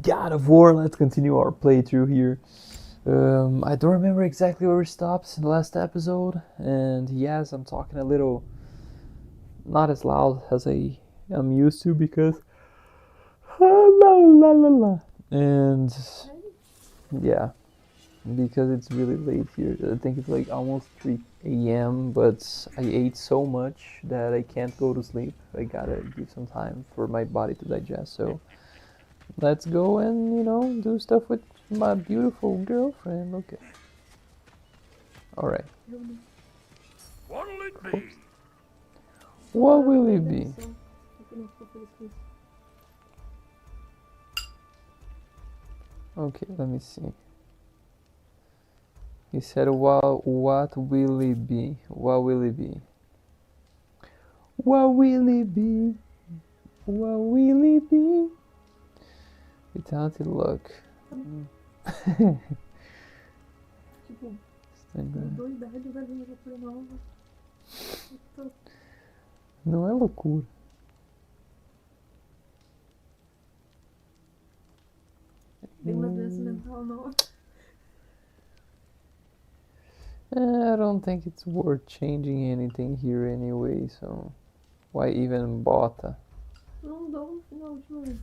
God of War. Let's continue our playthrough here. I don't remember exactly where we stopped in the last episode, and yes, I'm talking a little not as loud as I am used to because la la la la, and yeah, because it's really late here. I think it's like almost 3 a.m. But I ate so much that I can't go to sleep. I gotta give some time for my body to digest. So let's go and do stuff with my beautiful girlfriend. Okay. All right. What'll it be? What will it be? Okay, let me see. He said, "What will it be? What will it be? What will it be? What will it be?" Vitality luck. Tipo, doidade da literatura nova. Não é loucura. Tem uma doença mental nova. I don't think it's worth changing anything here anyway, so why even bota? Não mudou no final de novo.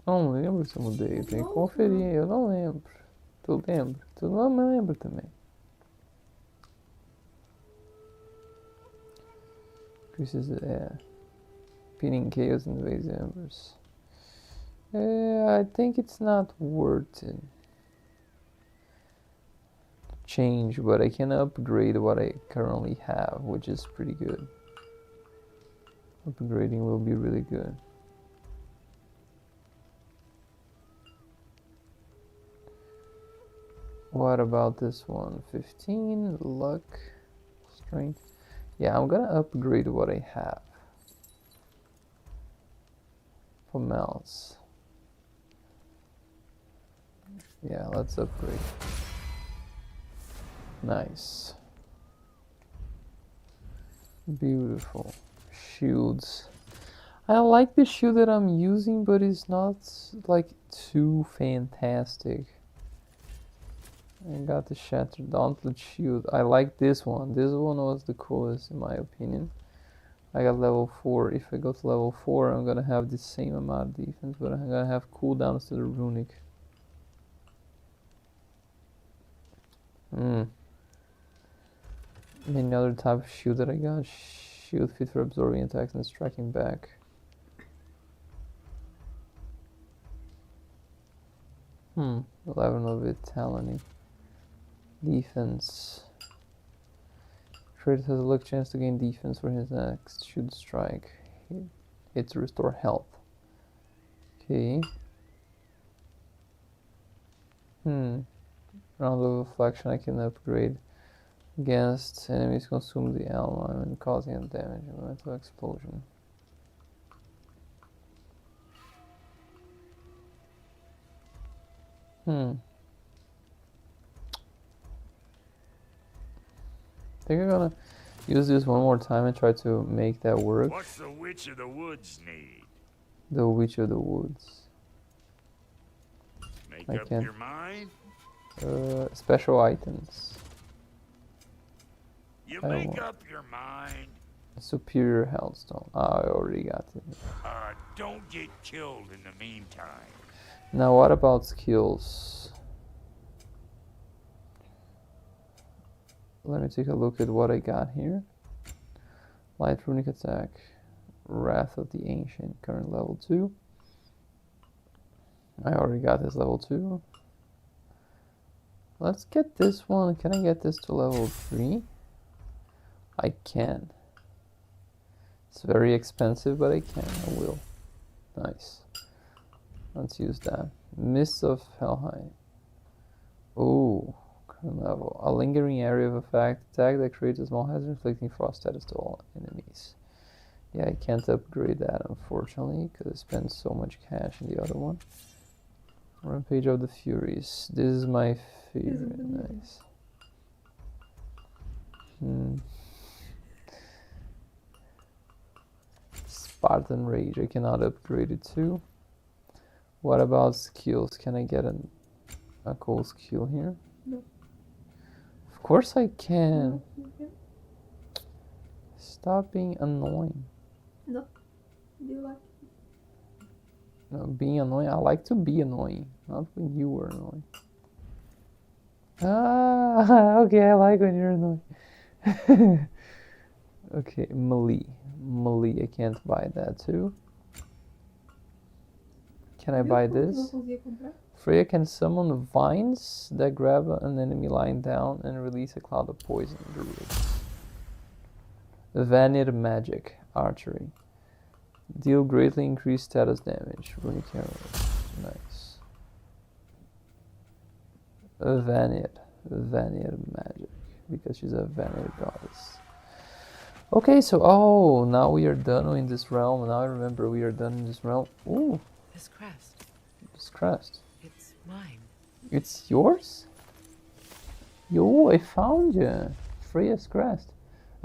Não lembro se eu mudei, eu tenho que conferir, eu não lembro. Tu lembra? Tu não me lembra também. Increases, pinning chaos and invades embers. I think it's not worth it. Change, but I can upgrade what I currently have, which is pretty good. Upgrading will be really good. What about this one? 15, luck, strength. Yeah, I'm gonna upgrade what I have. For mouse. Yeah, let's upgrade. Nice. Beautiful. Shields. I like the shield that I'm using, but it's not like too fantastic. I got the Shattered Gauntlet shield. I like this one. This one was the coolest in my opinion. I got level 4. If I go to level 4, I'm gonna have the same amount of defense, but I'm gonna have cooldowns to the runic. Any other type of shield that I got? Shield fit for absorbing attacks and striking back. 11 of vitality. Defense. Trader has a luck chance to gain defense for his next shoot strike. Hit to restore health. Okay. Round of reflection I can upgrade. Against enemies consume the element causing a damage. Elemental explosion. I think I'm gonna use this one more time and try to make that work. What's the Witch of the Woods need? The Witch of the Woods. Make up your mind? Special items. You make up your mind? Superior Hellstone. I already got it. Don't get killed in the meantime. Now what about skills? Let me take a look at what I got here. Light Runic Attack. Wrath of the Ancient. Current level 2. I already got this level 2. Let's get this one. Can I get this to level 3? I can. It's very expensive, but I can. I will. Nice. Let's use that. Mist of Helheim. Oh, current level. A lingering area of effect attack that creates a small hazard, inflicting frost status to all enemies. Yeah, I can't upgrade that unfortunately because I spent so much cash in the other one. Rampage of the Furies. This is my favorite. Nice. Spartan Rage. I cannot upgrade it too. What about skills? Can I get a cool skill here? No. Of course I can. No, you can. Stop being annoying. No. Do you like? No, being annoying. I like to be annoying, not when you were annoying. Ah, okay, I like when you're annoying. Okay, melee. Melee, I can't buy that too. Can I Viu buy quanto eu this? conseguia comprar? Freya can summon vines that grab an enemy lying down and release a cloud of poison through it. Vanir magic, archery. Deal greatly increased status damage. Runic arrow. Nice. Vanir magic. Because she's a Vanir goddess. Okay, so now we are done in this realm. Now I remember we are done in this realm. Ooh, This crest, this crest. it's mine. It's yours? Yo, I found you. Freya's crest.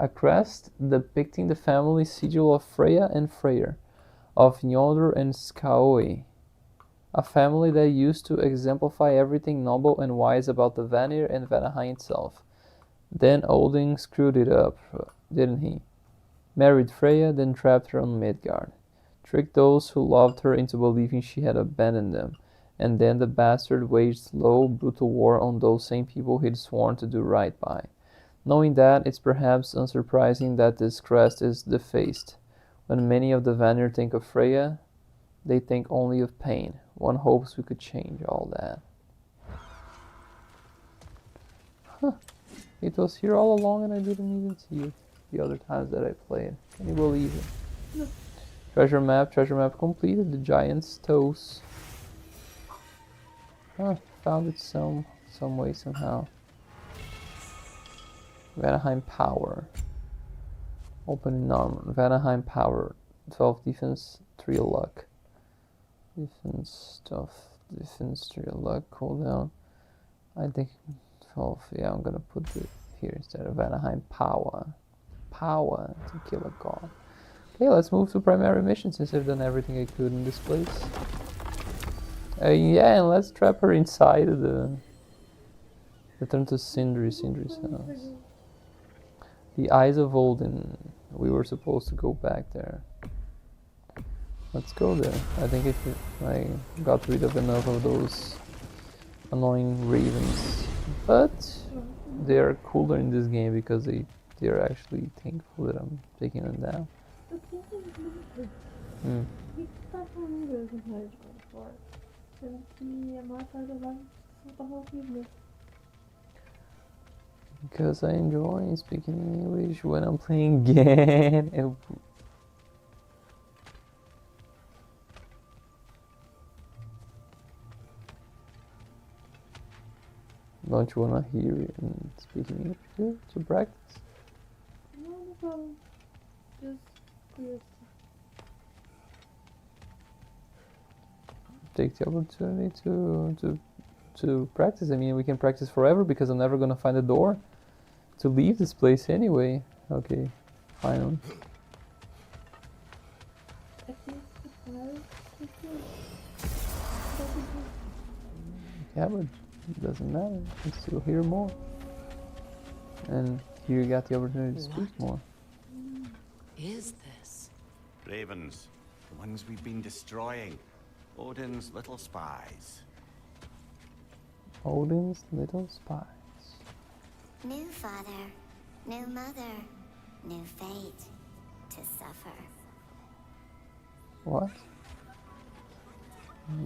A crest depicting the family sigil of Freya and Freyr, of Njordr and Skaoi. A family that used to exemplify everything noble and wise about the Vanir and Vanaheim itself. Then Odin screwed it up, didn't he? Married Freya, then trapped her on Midgard. Tricked those who loved her into believing she had abandoned them. And then the bastard waged slow, brutal war on those same people he'd sworn to do right by. Knowing that, it's perhaps unsurprising that this crest is defaced. When many of the Vanir think of Freya, they think only of pain. One hopes we could change all that. Huh. It was here all along and I didn't even see it the other times that I played. Can you believe it? No. Treasure map completed. The giant's toes. Huh, found it some way, somehow. Vanaheim power. Opening armor. Vanaheim power. 12 defense, 3 luck. Defense stuff. Defense, 3 luck. Cooldown. I think 12. Yeah, I'm gonna put it here instead of Vanaheim power. Power to kill a god. Okay, let's move to primary mission since I've done everything I could in this place. Yeah, and let's trap her inside the... Return to Sindri's house. The Eyes of Odin. We were supposed to go back there. Let's go there. I think I got rid of enough of those annoying ravens. But they are cooler in this game because they are actually thankful that I'm taking them down. Eu tentei muito. Hmm. Por que tu tá falando inglês no Hardcore fora? Sendo que a maior parte das lives só tá falando inglês. Because I enjoy speaking English when I'm playing again. Don't you wanna hear it and speak in English too, to practice? No problem. Just curious. Take the opportunity to practice. I mean, we can practice forever because I'm never gonna find a door to leave this place anyway. Okay, finally. É que esse cara. Yeah, but it doesn't matter. You can still hear more. And here you got the opportunity to speak more. Is this? Ravens, the ones we've been destroying. Odin's little spies. Odin's little spies. New father, new mother, new fate to suffer. What?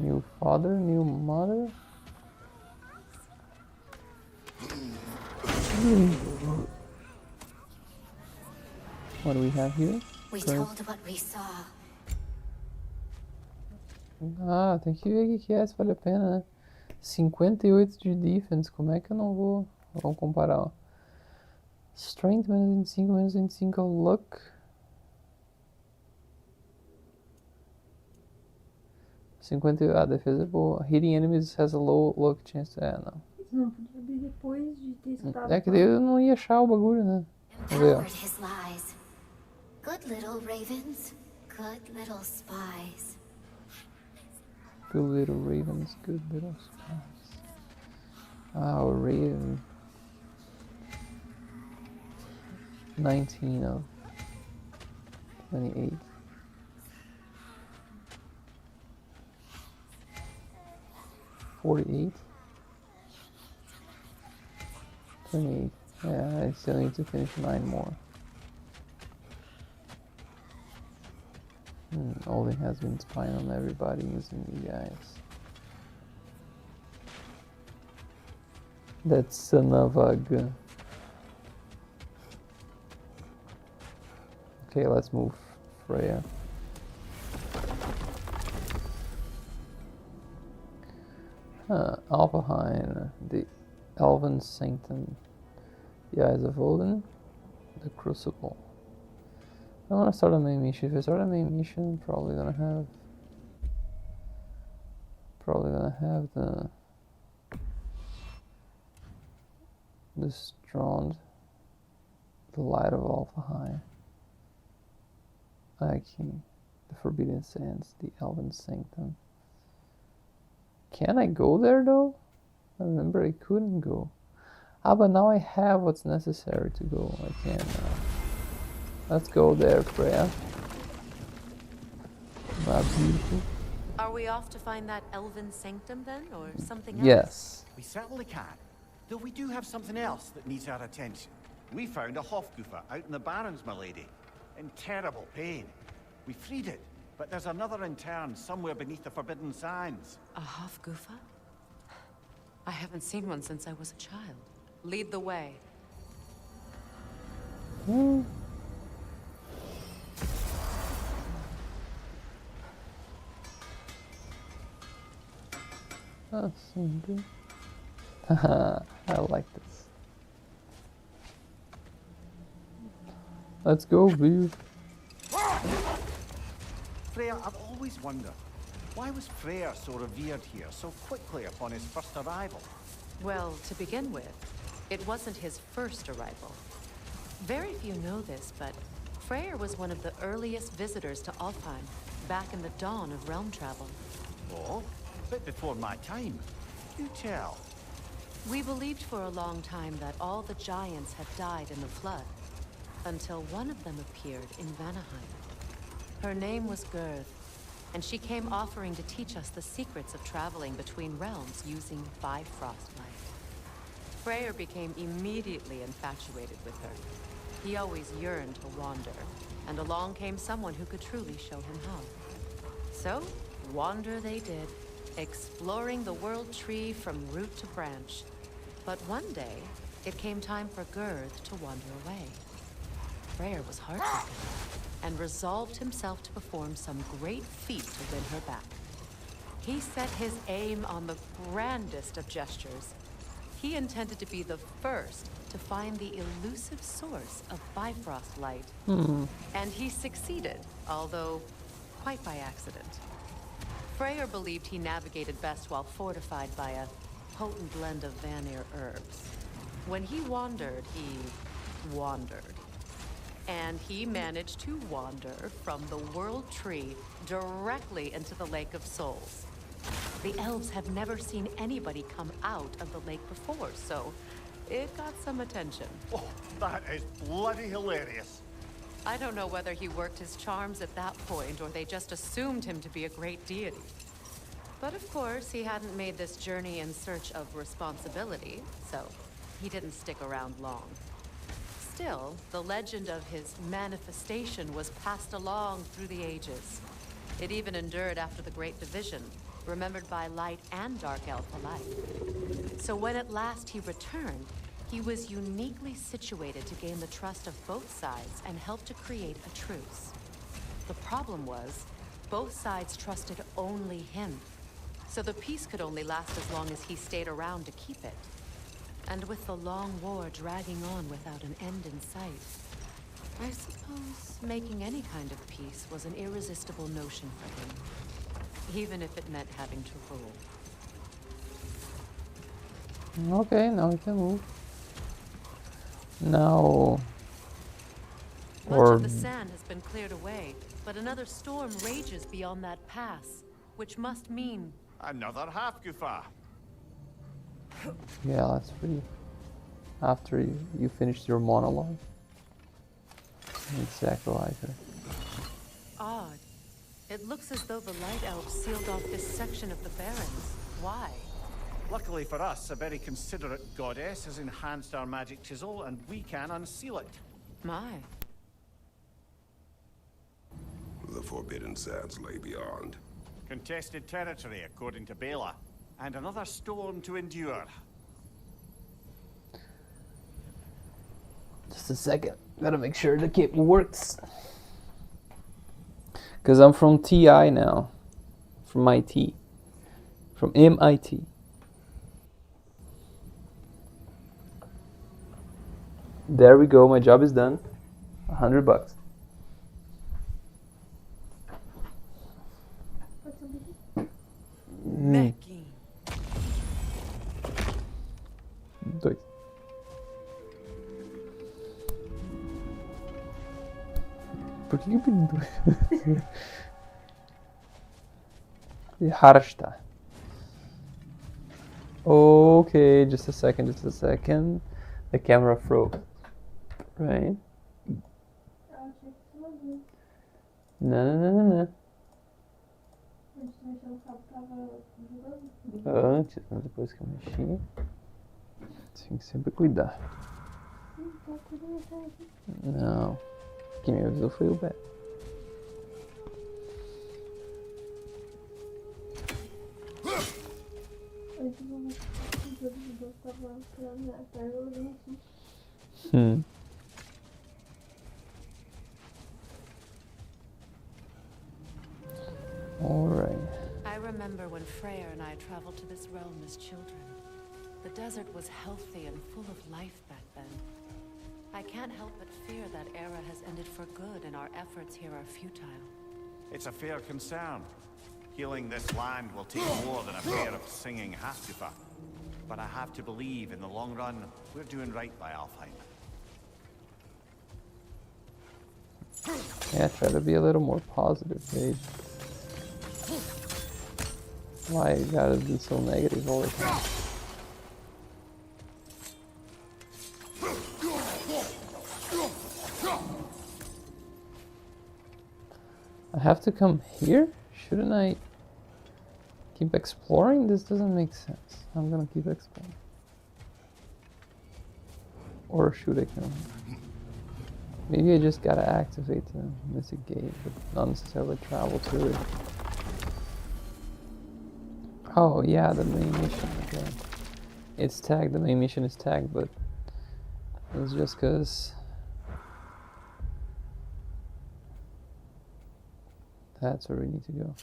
New father, new mother? What do we have here? We Current- told what we saw. Ah, tem que ver o que é, se vale a pena, né? 58 de defense, como é que eu não vou... Vamos comparar, ó. Strength menos 25, menos 25 é o luck. 50, a defesa é boa. Hitting enemies has a low luck chance. Não. Isso não podia abrir depois de ter escutado. É que daí eu não ia achar o bagulho, né? Vamos ver, ó. Empowered his lies. Good little ravens, good little spies. Good little ravens, good little spies. Oh, raven. 19 of 28. $48. 28. Yeah, I still need to finish 9 more. Olin has been spying on everybody using you guys. That son of a gun. Okay, let's move Freya. Alpahine, the Elven Sanctum, the Eyes of Odin, the Crucible. I want to start a main mission. If I start a main mission, probably gonna have the Strond, the Light of Alpahine, King, the Forbidden Sands, the Elven Sanctum. Can I go there though? I remember I couldn't go. But now I have what's necessary to go. I can now. Let's go there, Freya. My beautiful. Are we off to find that elven sanctum then, or something else? Yes. We certainly can. Though we do have something else that needs our attention. We found a Hofgufa out in the Barrens, my lady. In terrible pain. We freed it, but there's another intern somewhere beneath the Forbidden Sands. A Hofgufa? I haven't seen one since I was a child. Lead the way. That's so good. I like this. Let's go, dude. Freya, I've always wondered, why was Freyr so revered here so quickly upon his first arrival? Well, to begin with, it wasn't his first arrival. Very few know this, but Freyr was one of the earliest visitors to Alfheim, back in the dawn of realm travel. Oh, a bit before my time. Do tell. We believed for a long time that all the giants had died in the flood, until one of them appeared in Vanaheim. Her name was Gerd, and she came offering to teach us the secrets of traveling between realms using Bifrost light. Freyr became immediately infatuated with her. He always yearned to wander, and along came someone who could truly show him how. So, wander they did, exploring the world tree from root to branch. But one day, it came time for Gerd to wander away. Freyr was heartbroken, and resolved himself to perform some great feat to win her back. He set his aim on the grandest of gestures. He intended to be the first to find the elusive source of Bifrost light. And he succeeded, although quite by accident. Freyr believed he navigated best while fortified by a potent blend of Vanir herbs. When he wandered, he wandered. And he managed to wander from the World Tree directly into the Lake of Souls. The elves have never seen anybody come out of the lake before, so it got some attention. Oh, that is bloody hilarious. I don't know whether he worked his charms at that point or they just assumed him to be a great deity. But of course, he hadn't made this journey in search of responsibility, so he didn't stick around long. Still, the legend of his manifestation was passed along through the ages. It even endured after the Great Division, remembered by Light and Dark Elf alike. So when at last he returned, he was uniquely situated to gain the trust of both sides and help to create a truce. The problem was, both sides trusted only him. So the peace could only last as long as he stayed around to keep it. And with the long war dragging on without an end in sight, I suppose making any kind of peace was an irresistible notion for him, even if it meant having to rule. Okay, now we can move. Now... Much of the sand has been cleared away, but another storm rages beyond that pass. which must mean Another half-goofer. Yeah, that's pretty. After you finished your monologue. Exactly like her. odd. It looks as though the Light Elves sealed off this section of the Barrens. Why? Luckily for us, a very considerate goddess has enhanced our magic chisel, and we can unseal it. My. The Forbidden Sands lay beyond. Contested territory, according to Bela. And another storm to endure. Just a second. Gotta make sure the cable works. Because I'm from TI now. From IT. From MIT. There we go. My job is done. $100. What's something? Becky. Dois. Por que eu pedi dois? E Harsta. Okay, just a second. The camera froze. Right? Eu achei que tinha visto. Não. Antes de mexer no cabo tava jogando. Antes, mas depois que eu mexi. Tem que sempre cuidar. Tá tudo certo. Não. Quem me avisou foi o Beto. Antes o jogo de Deus tava pulando minha perna, eu olhei assim. Alright. I remember when Freya and I traveled to this realm as children. The desert was healthy and full of life back then. I can't help but fear that era has ended for good and our efforts here are futile. It's a fair concern. Healing this land will take more than a pair of singing half-goofer. But I have to believe in the long run, we're doing right by Alfheim. Yeah, try to be a little more positive, Paige. Why you gotta be so negative all the time? I have to come here? Shouldn't I keep exploring? This doesn't make sense. I'm gonna keep exploring. Or should I come? Maybe I just gotta activate the mythic gate, but not necessarily travel to it. Oh yeah, the main mission, okay. It's tagged, the main mission is tagged, but it's just cause that's where we need to go.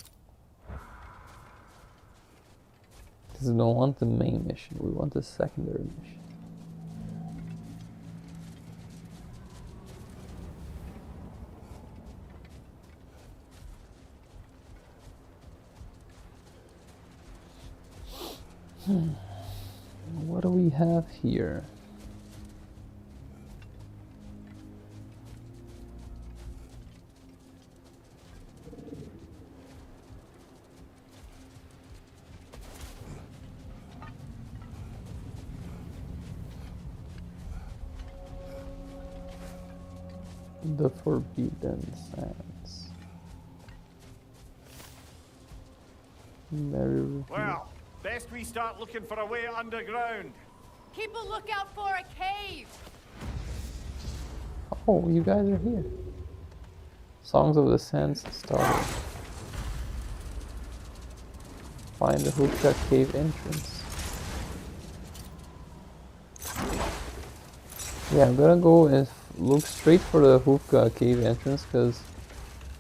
Because we don't want the main mission, we want the secondary mission. What do we have here? The Forbidden Sands. Very Well, best we start looking for a way underground. Keep a lookout for a cave! Oh, you guys are here. Songs of the Sands started. Find the Hookah Cave entrance. Yeah, I'm gonna go and look straight for the Hookah Cave entrance, because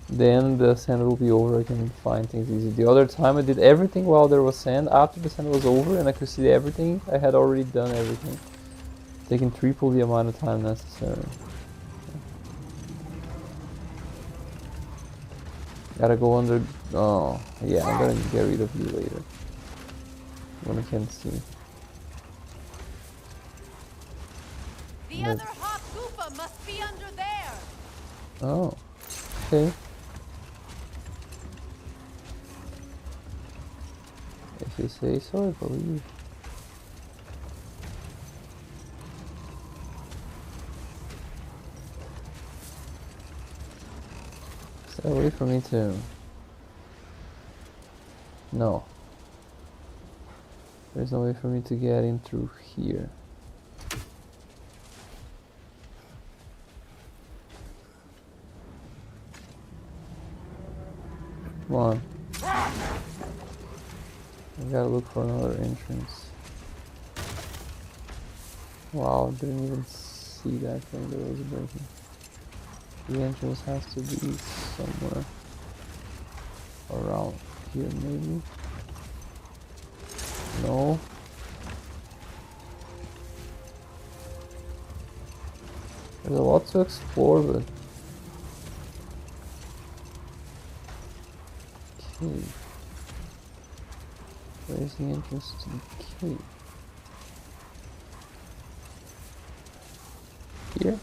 then the sand will be over. I can find things easy. The other time I did everything while there was sand. After the sand was over and I could see everything, I had already done everything. Taking triple the amount of time necessary. Gotta go under. Oh, yeah, I'm gonna get rid of you later. When I can see. The other Hawk Goopa must be under there! Oh, okay. If you say so, I believe. Is there a way for me to... No. There's no way for me to get in through here. Come on. I gotta look for another entrance. Wow, didn't even see that thing that was breaking. The entrance has to be somewhere around here, maybe. No. There's a lot to explore, but... Cave. Where's the entrance to the cave? Here?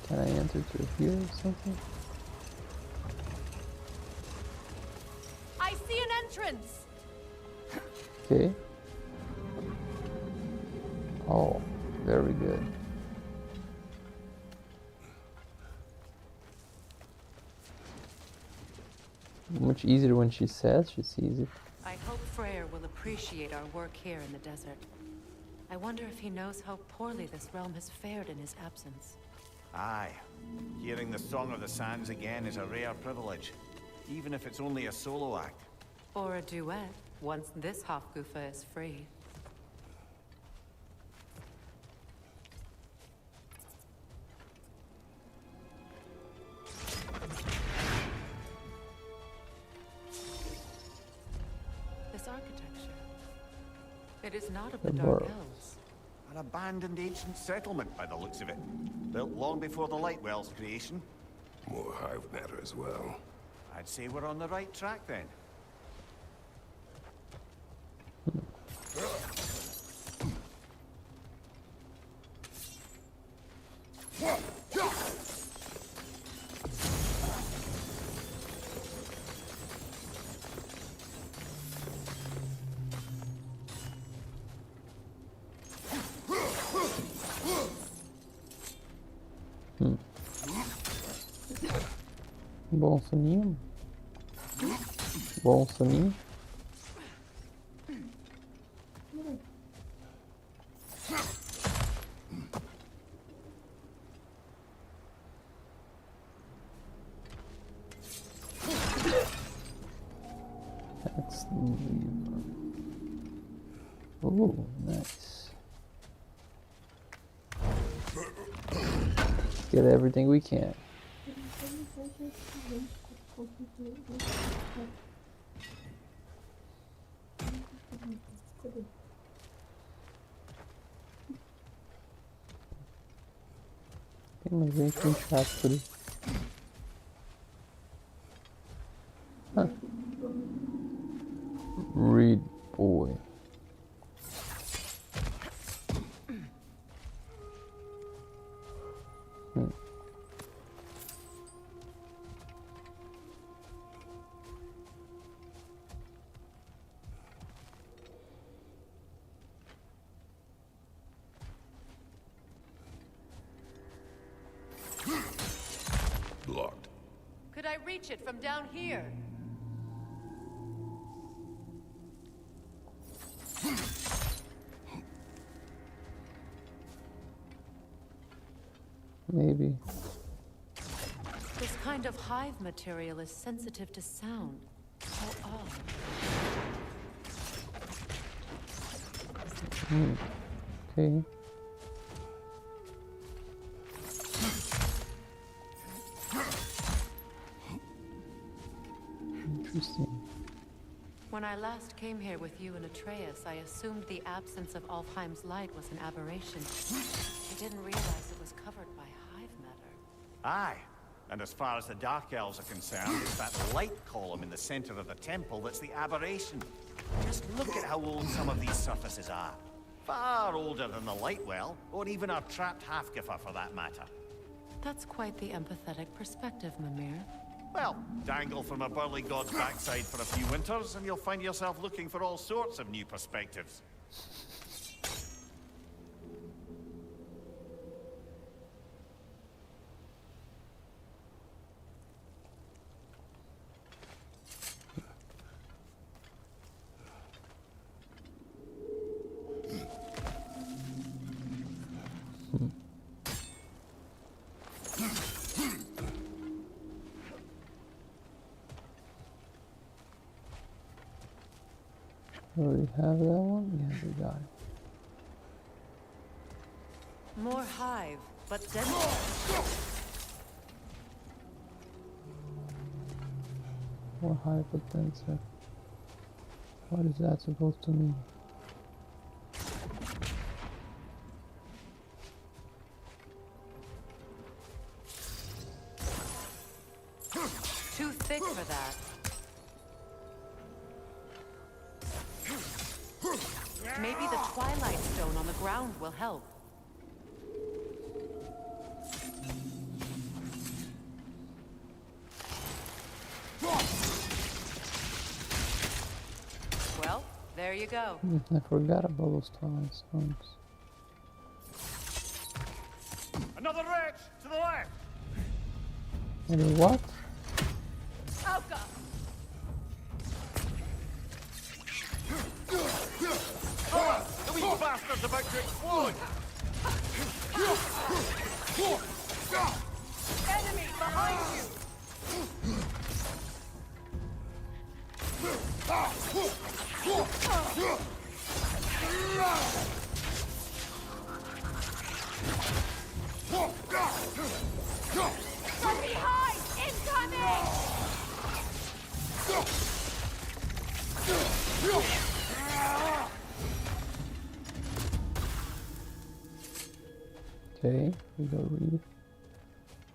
Can I enter through here or something? I see an entrance! Okay. Oh, very good. Much easier when she says she sees it. I hope Freyr will appreciate our work here in the desert. I wonder if he knows how poorly this realm has fared in his absence. Aye. Hearing the Song of the Sands again is a rare privilege, even if it's only a solo act. Or a duet, once this Hofgufa is free. This architecture, it is not of the Dark Elves. An abandoned ancient settlement by the looks of it. Built long before the Lightwell's creation. More hive matter as well. I'd say we're on the right track then. Bom soninho. Bom soninho. That's the lever. Oh, nice. Get everything we can. Tem mais gente com chato por aí. Huh. Read boy. Blocked. Could I reach it from down here? Maybe. This kind of hive material is sensitive to sound. How odd. Okay. Interesting. When I last came here with you and Atreus, I assumed the absence of Alfheim's light was an aberration. I didn't realize it was covered by hive matter. Aye. And as far as the Dark Elves are concerned, it's that light column in the center of the temple that's the aberration. Just look at how old some of these surfaces are. Far older than the Lightwell, or even our trapped Hafgifa for that matter. That's quite the empathetic perspective, Mimir. Well, dangle from a burly god's backside for a few winters, and you'll find yourself looking for all sorts of new perspectives. Already have that one? Yeah, we got it. More hive, but denser. More hypertensive. What is that supposed to mean? Too thick for that. Maybe the Twilight Stone on the ground will help. Well, there you go. I forgot about those Twilight Stones. Another wretch to the left! And what? Alka! The wee bastard's about to explode! Enemy behind you! From behind! Incoming! Okay, we gotta read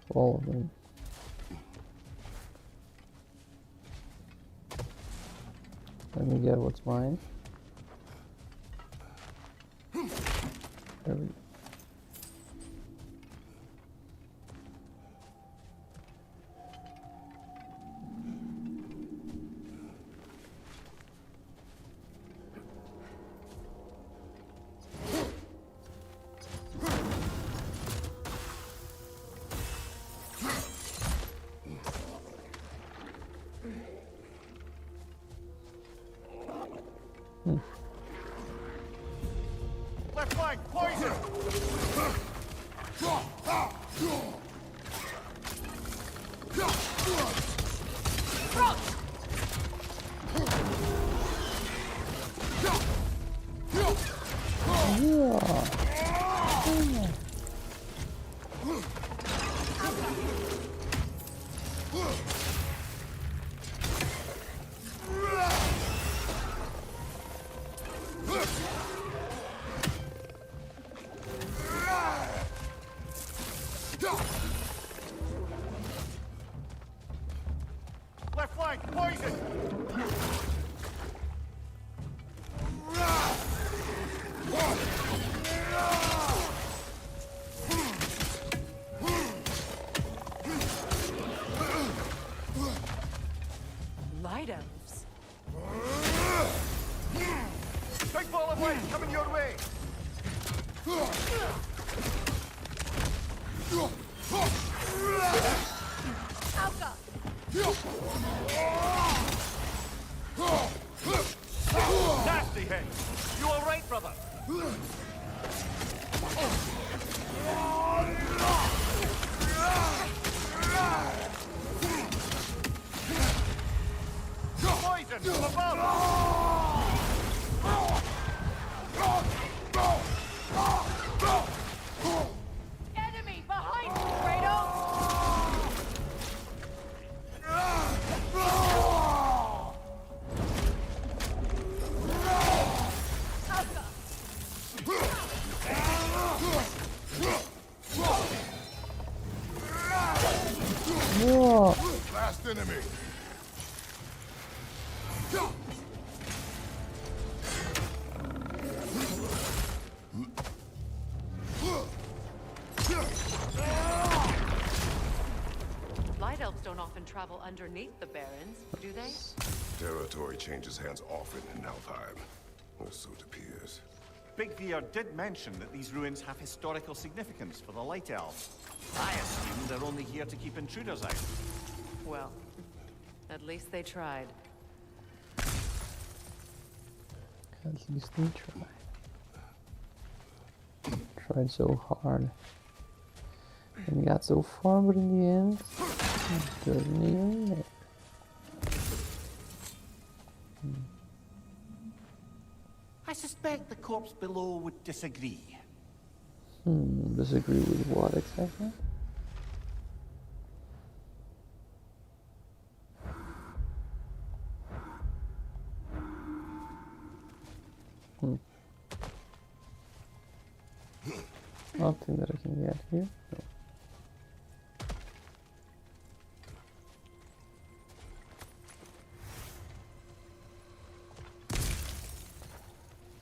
all of them. Let me get what's mine. There we go. Left flank, poison! Left flank, poison! Light elves. Big ball of light coming your way! Alka! Nasty hit! You alright, brother? Poison from above! Enemy behind you, Kratos! Alka! travel underneath the Barrens, do they? Territory changes hands often in Alfheim. Or so it appears. Big Bear did mention that these ruins have historical significance for the Light Elves. I assume they're only here to keep intruders out. Well, at least they tried. At least they tried. Tried so hard. And got so far, but in the end, it doesn't even matter. I suspect the corpse below would disagree. Disagree with what exactly? Nothing that I can get here. No.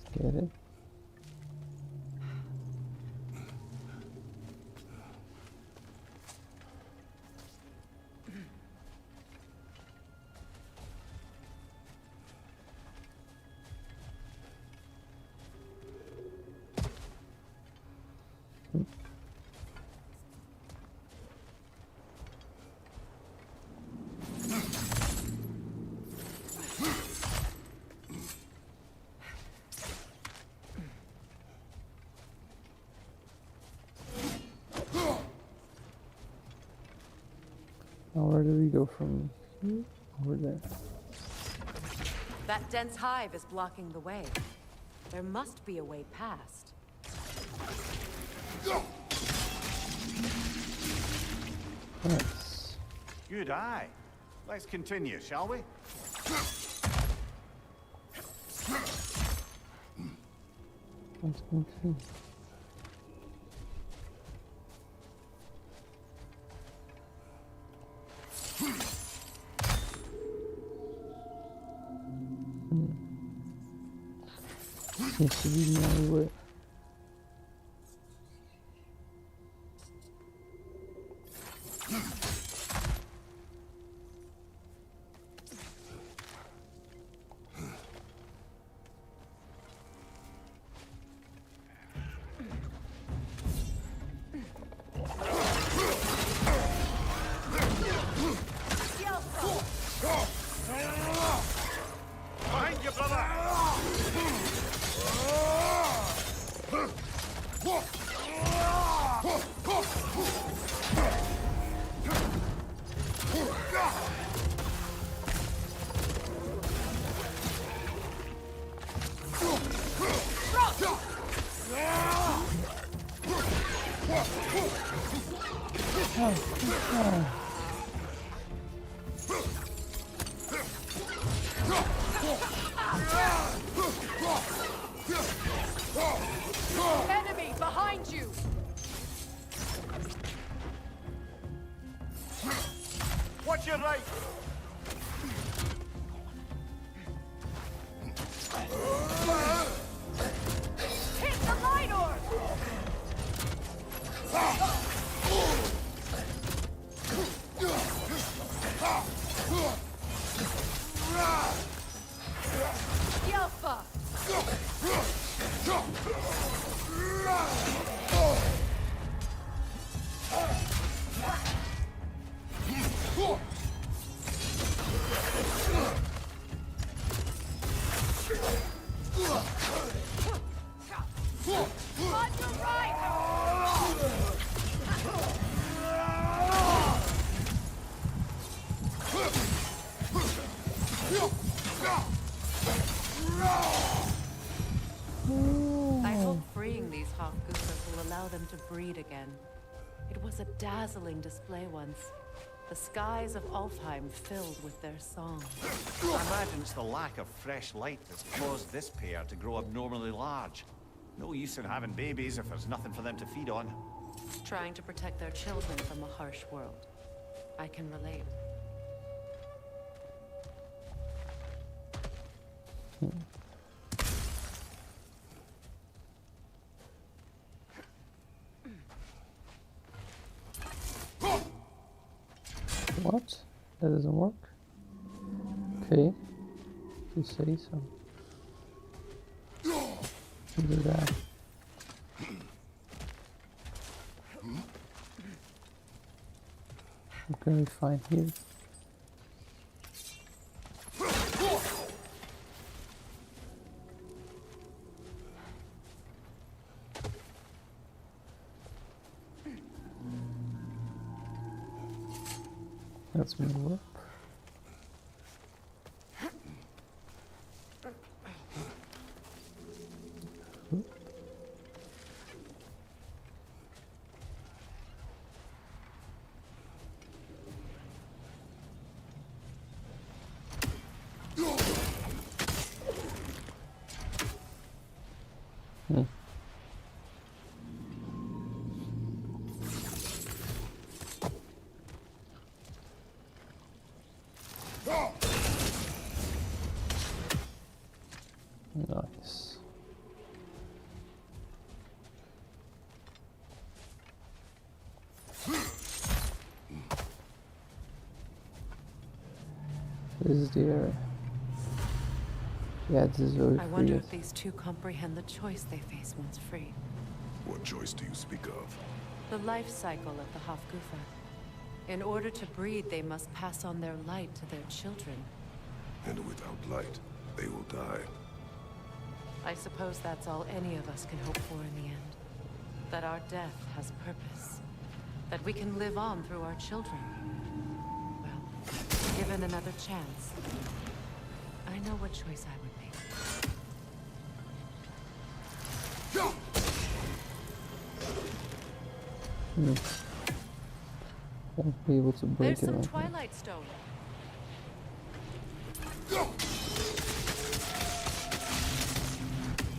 Let's get it. Now where do we go from here? Over there. That dense hive is blocking the way. There must be a way past. Nice. Good eye. Let's continue, shall we? Let's continue. Seems to be the only way. Behind you, brother! Enemy behind you! Watch your right! Hit the light orb! Yelfa! On your right! I hope freeing these Hofgoofers will allow them to breed again. It was a dazzling display once. The skies of Alfheim filled with their song. I imagine it's the lack of fresh light that's caused this pair to grow abnormally large. No use in having babies if there's nothing for them to feed on. Trying to protect their children from a harsh world. I can relate. What? That doesn't work. Okay. If you say so. Do that. What can we find here? Let's move up. Hmm. Nice. This is the area. Yeah, this is really I wonder free. if these two comprehend the choice they face once freed. What choice do you speak of? The life cycle of the Hofgufa. In order to breed, they must pass on their light to their children. And without light, they will die. I suppose that's all any of us can hope for in the end. That our death has purpose. That we can live on through our children. Well, given another chance, I know what choice I would make. Won't be able to break There's it some right now. Twilight Stone.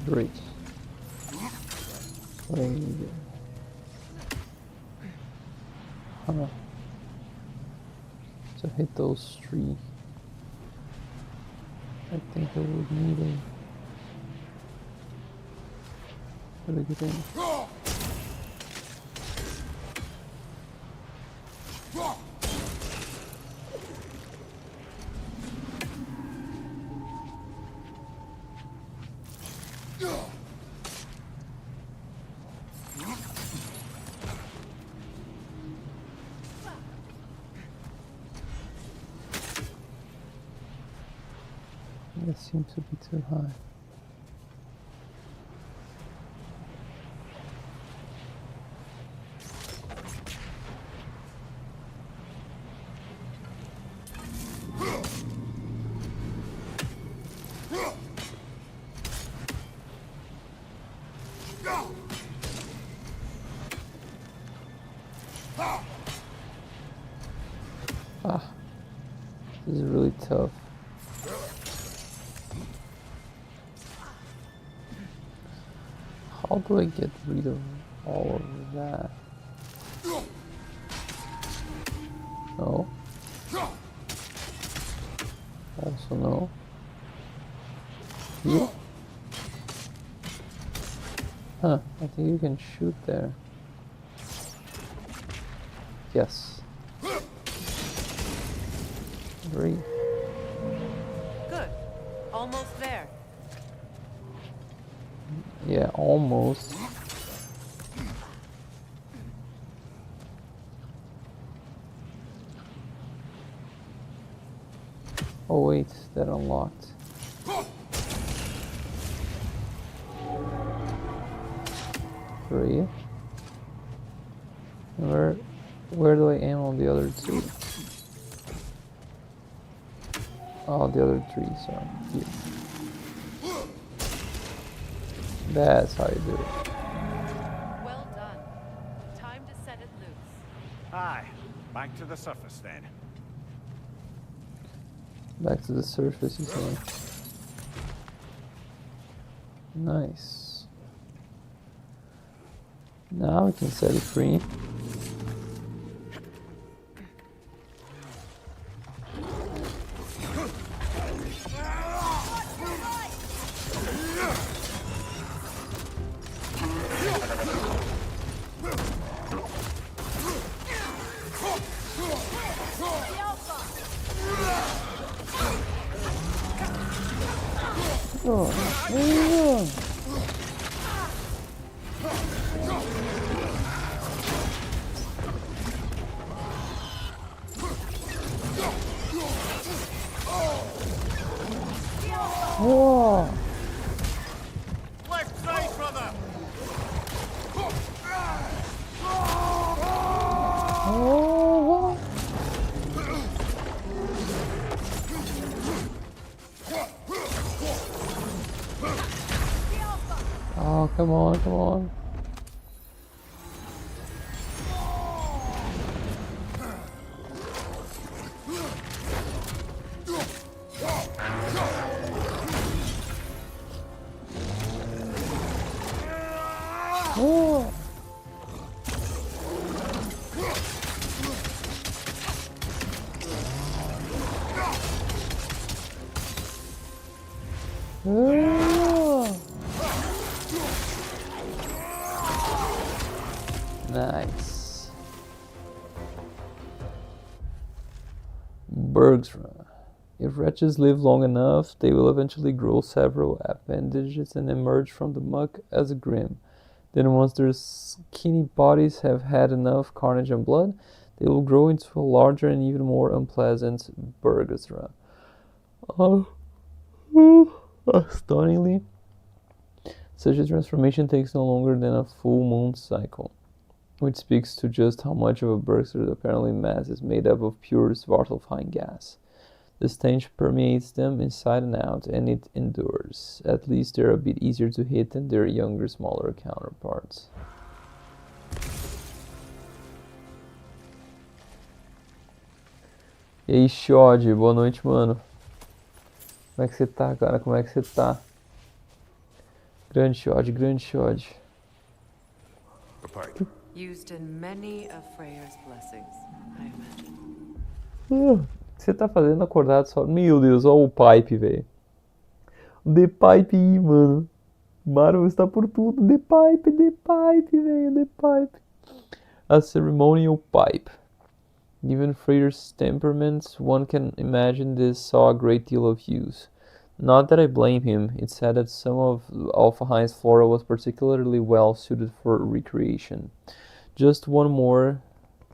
Great. Wait. Huh. To hit those three, I think I would need a really good aim. That seems to be too high. Ah, this is really tough. How do I get rid of all of that? No. Also no. Here? Huh, I think you can shoot there. Yes. Great. Good. Almost there. Yeah, almost. Oh wait, that unlocked. Three. Where do I aim on the other two? Oh, the other three, sorry. Here. That's how you do it. Well done. Time to set it loose. Aye, back to the surface then. Back to the surface, you say. Nice. Now we can set it free. Oh, come on, come on. Oh. Oh. Nice. Bergsra. If wretches live long enough, they will eventually grow several appendages and emerge from the muck as a grim. Then once their skinny bodies have had enough carnage and blood, they will grow into a larger and even more unpleasant Bergsra. Stunningly, such a transformation takes no longer than a full moon cycle, which speaks to just how much of a Berserker's apparently mass is made up of pure Svartalfheim gas. The stench permeates them inside and out, and it endures. At least they're a bit easier to hit than their younger, smaller counterparts. E aí, Shod, boa noite, mano. Como é que você tá, cara? Como é que você tá? Grande Shod, grande Shod. A pipe. Used in many of Freyr's blessings, I imagine. O que você tá fazendo acordado só? Meu Deus, olha o pipe, velho. O The Pipe aí, mano. Marvel está por tudo. The Pipe, velho. The Pipe. A ceremonial pipe. Given Freyr's temperament, one can imagine this saw a great deal of use. Not that I blame him. It's said that some of Alfheim's flora was particularly well suited for recreation. Just one more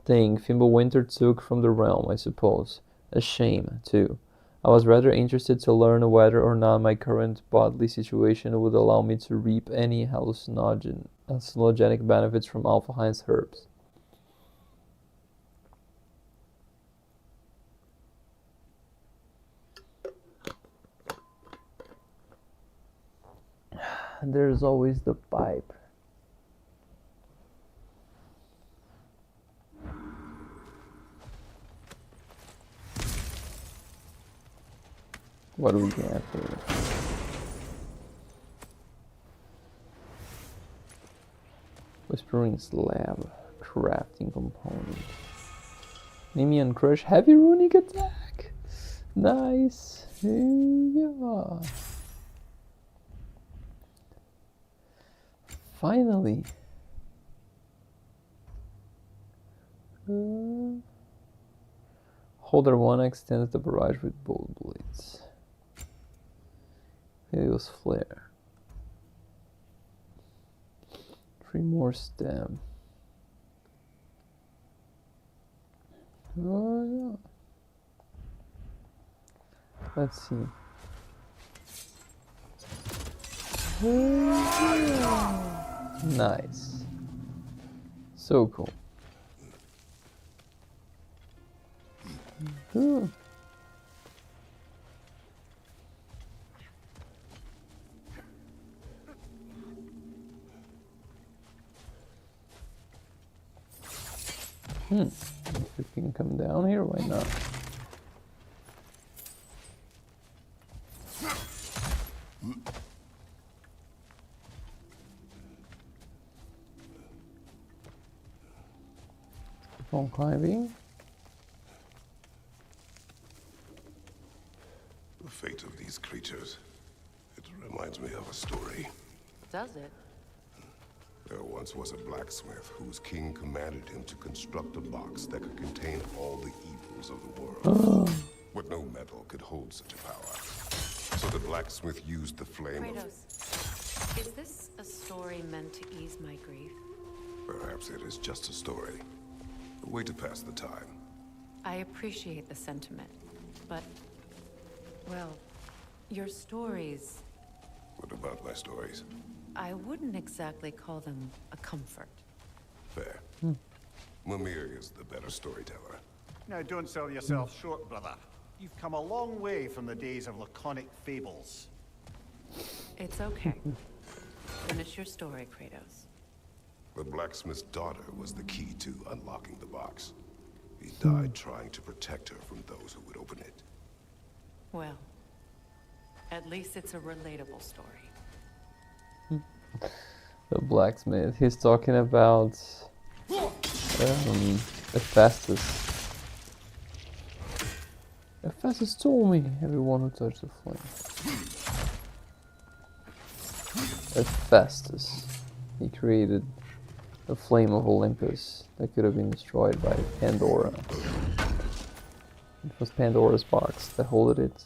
thing Fimbulwinter took from the realm, I suppose. A shame, too. I was rather interested to learn whether or not my current bodily situation would allow me to reap any hallucinogenic benefits from Alfheim's herbs. There's always the pipe. What do we get here? Whispering Slab. Crafting component. Nemean Crush. Heavy runic attack. Nice. Yeah. Finally. Holder 1 extends the barrage with bolt blades. Helios Flare. 3 more stem. Oh yeah. Let's see. Nice. So cool. Ooh. If we can come down here, why not? Keep on climbing. The fate of these creatures. It reminds me of a story. Does it? There once was a blacksmith whose king commanded him to construct a box that could contain all the evils of the world. But no metal could hold such a power. So the blacksmith used the flame Kratos, is this a story meant to ease my grief? Perhaps it is just a story. A way to pass the time. I appreciate the sentiment, but, well, your stories, What about my stories? I wouldn't exactly call them a comfort. Fair. Mimir is the better storyteller. Now, don't sell yourself short, brother. You've come a long way from the days of laconic fables. It's okay. Finish your story, Kratos. The blacksmith's daughter was the key to unlocking the box. He died trying to protect her from those who would open it. Well, at least it's a relatable story. The blacksmith. He's talking about Hephaestus. Hephaestus told me everyone who touched the flame. Hephaestus. He created the flame of Olympus that could have been destroyed by Pandora. It was Pandora's box that held it,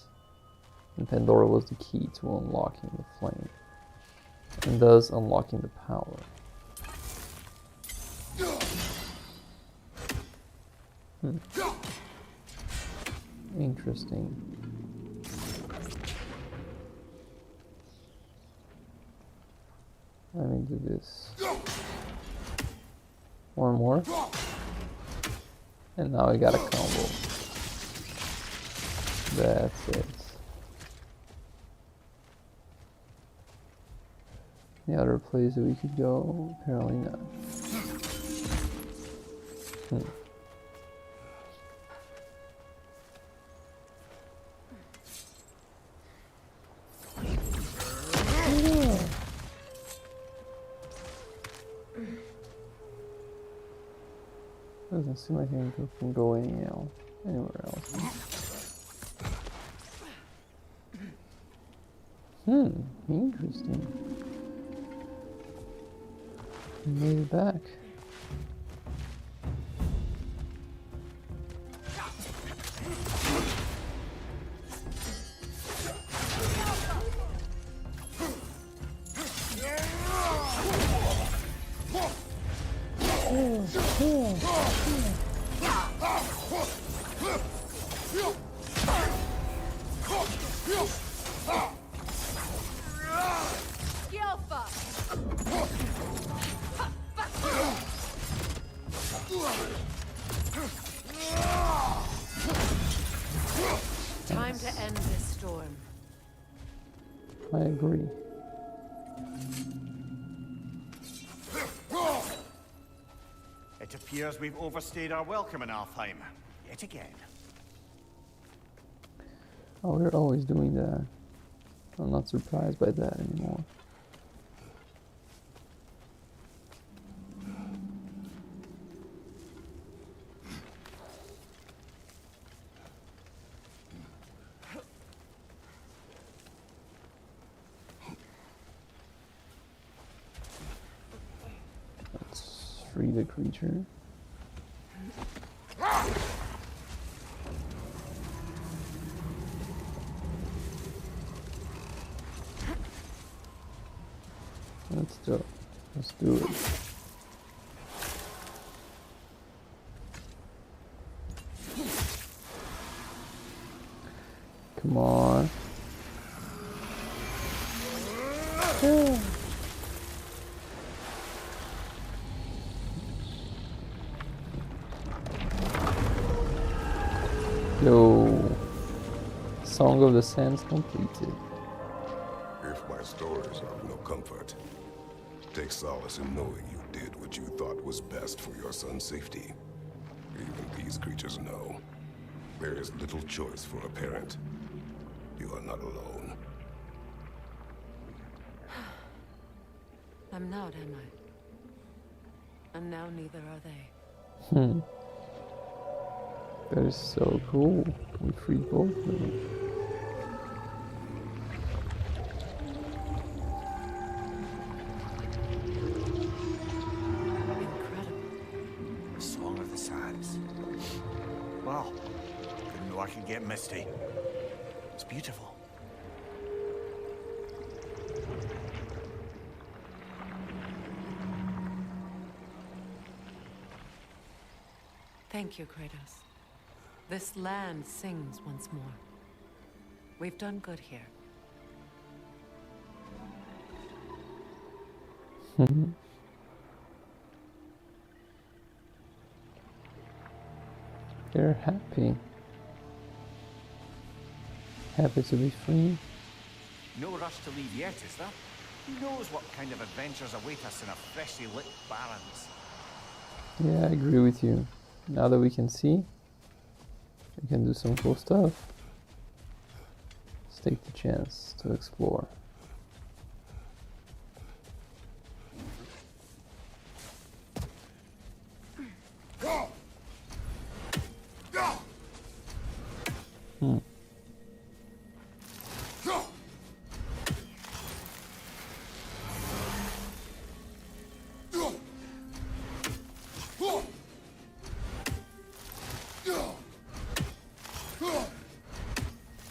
and Pandora was the key to unlocking the flame, and thus unlocking the power. Interesting. Let me do this. One more. And now we got a combo. That's it. The other place that we could go, apparently not. Doesn't seem like I can go anywhere else. Interesting. We made it back. Time to end this storm. I agree. It appears we've overstayed our welcome in Alfheim. Yet again. Oh, we're always doing that. I'm not surprised by that anymore. Let's free the creature. Let's do it. Come on. Yo. Song of the Sands completed. If my stories are of no comfort, take solace in knowing you did what you thought was best for your son's safety. Even these creatures know. There is little choice for a parent. You are not alone. I'm not, am I? And now neither are they. That is so cool. We freed both of them. The Song of the Sands. Wow. Didn't know I could get misty. It's beautiful. Thank you, Kratos. This land sings once more. We've done good here. They're happy. Happy to be free. No rush to leave yet, is there? Who knows what kind of adventures await us in a freshly lit barrens? Yeah, I agree with you. Now that we can see, we can do some cool stuff. Let's take the chance to explore. Hmm.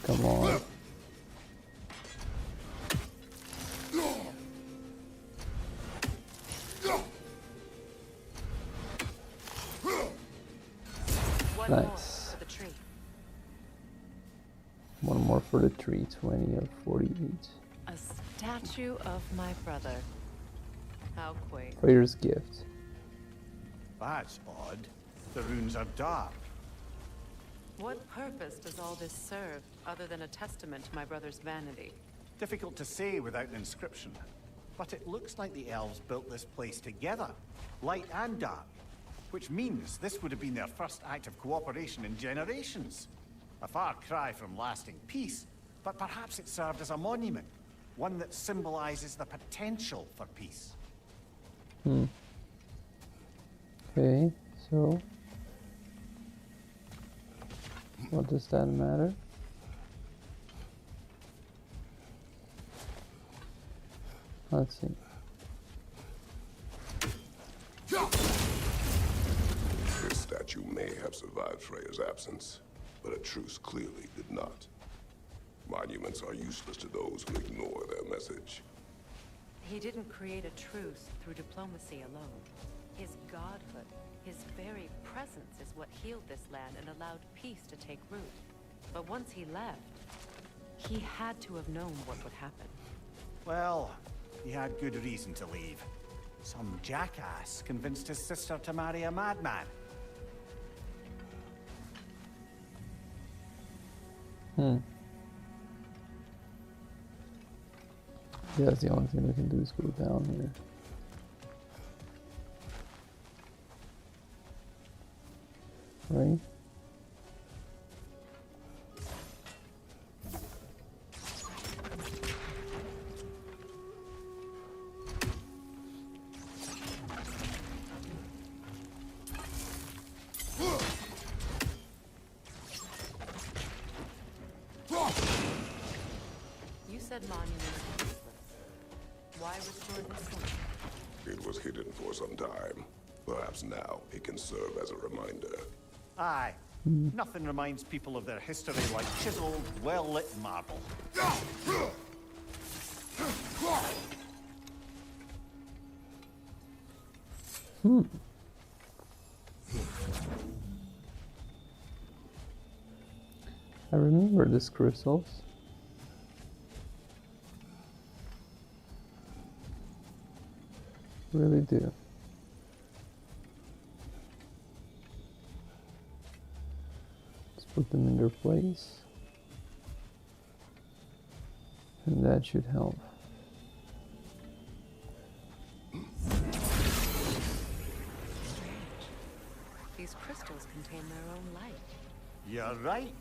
Come on. One Nice. more for the tree. One more for the tree, 20 of 48. A statue of my brother. How quaint. Praetor's gift. That's odd. The runes are dark. What purpose does all this serve, other than a testament to my brother's vanity? Difficult to say without an inscription. But it looks like the elves built this place together, light and dark. Which means this would have been their first act of cooperation in generations. A far cry from lasting peace, but perhaps it served as a monument. One that symbolizes the potential for peace. Okay, so what does that matter? Let's see. This statue may have survived Freya's absence, but a truce clearly did not. Monuments are useless to those who ignore their message. He didn't create a truce through diplomacy alone. His godhood, his very presence is what healed this land and allowed peace to take root. But once he left, he had to have known what would happen. Well, he had good reason to leave. Some jackass convinced his sister to marry a madman. Yeah, that's the only thing we can do is go down here. Right? You said monuments were useless. Why restore this one? It was hidden for some time. Perhaps now it can serve as a reminder. Aye. Nothing reminds people of their history like chiseled, well-lit marble. I remember these crystals. Really do. Let's put them in their place. And that should help. These crystals contain their own light. You're right.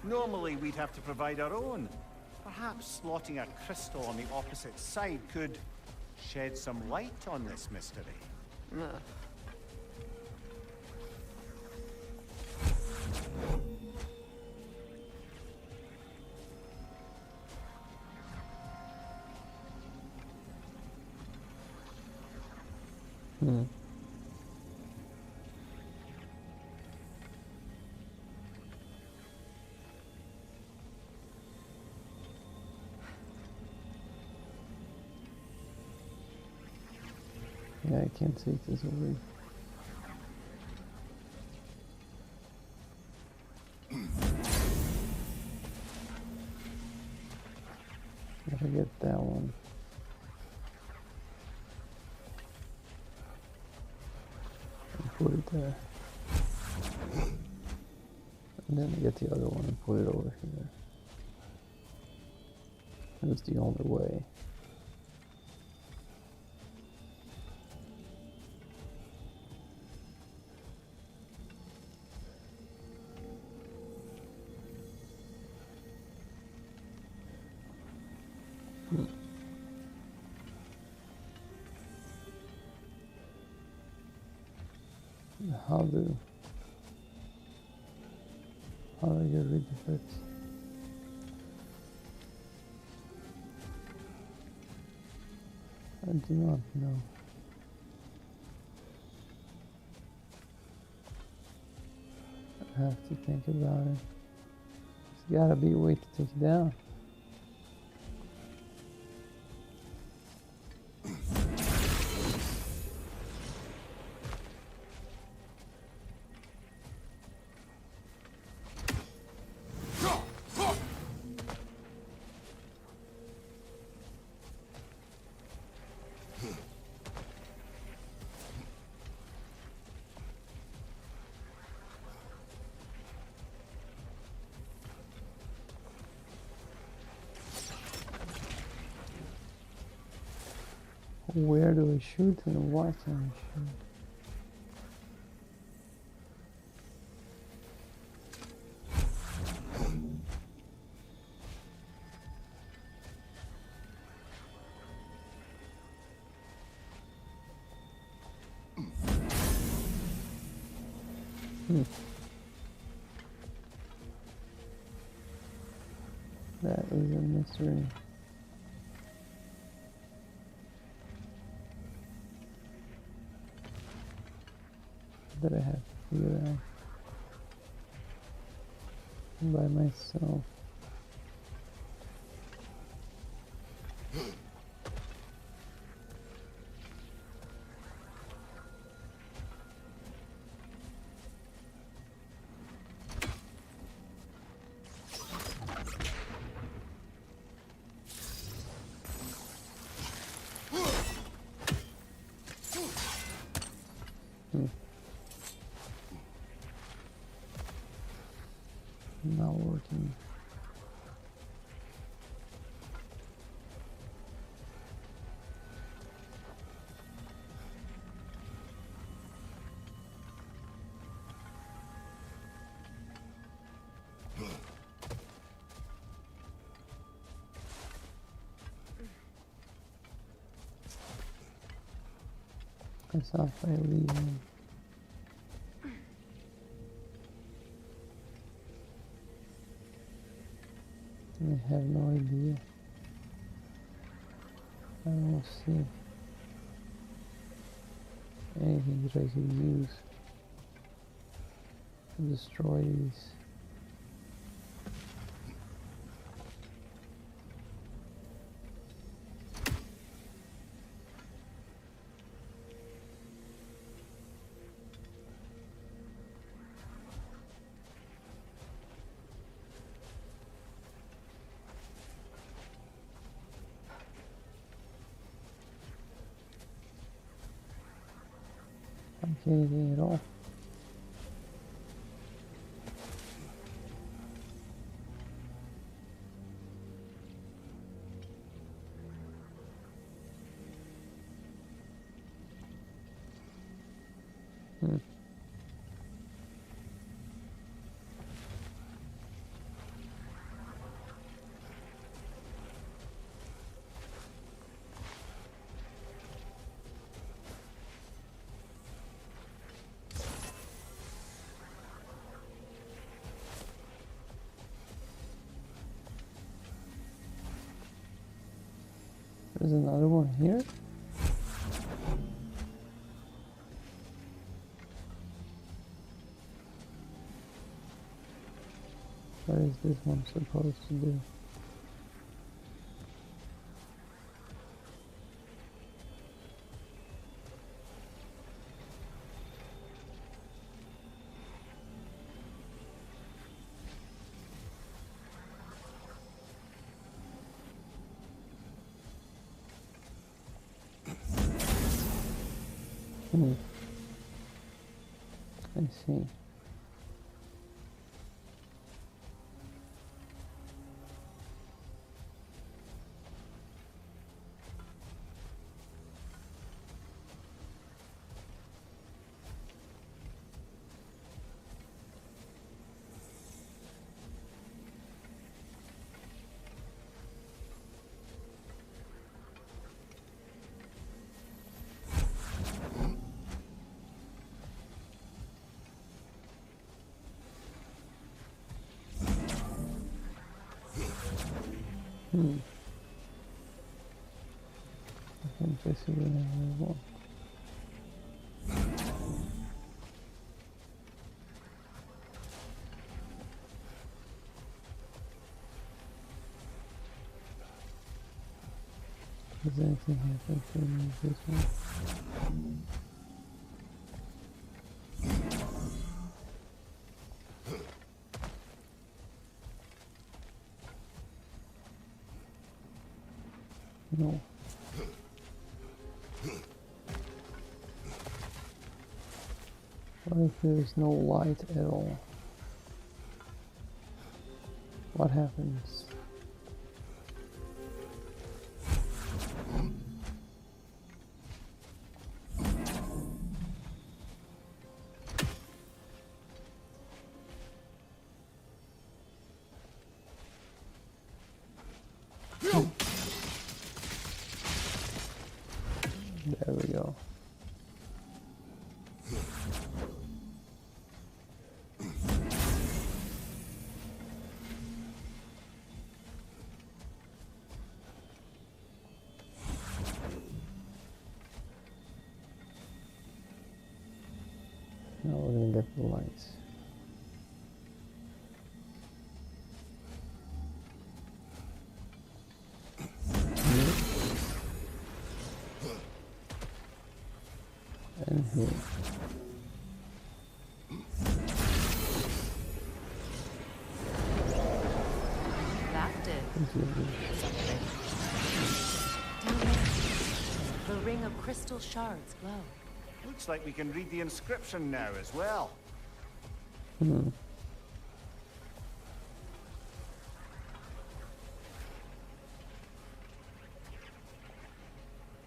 Normally we'd have to provide our own. Perhaps slotting a crystal on the opposite side could shed some light on this mystery. Ugh. Yeah, I can't take this away. Gotta get that one. And put it there. And then I get the other one and put it over here. That's the only way. How do I get rid of it? I do not know. I have to think about it. There's gotta be a way to take it down. Where do I shoot and why can I shoot? That is a mystery. That I have to figure out by myself. Not working. Guess I'll try leaving. I have no idea. I don't see anything that I could use to destroy these. Anything at all. There's another one here. What is this one supposed to do? I see. I think I see whatever I want. Does anything happen to me this one? No. What if there's no light at all? What happens? There we go. Now we're gonna get the lights. And here. That did. Something. Down there, the ring of crystal shards glow. Looks like we can read the inscription now as well.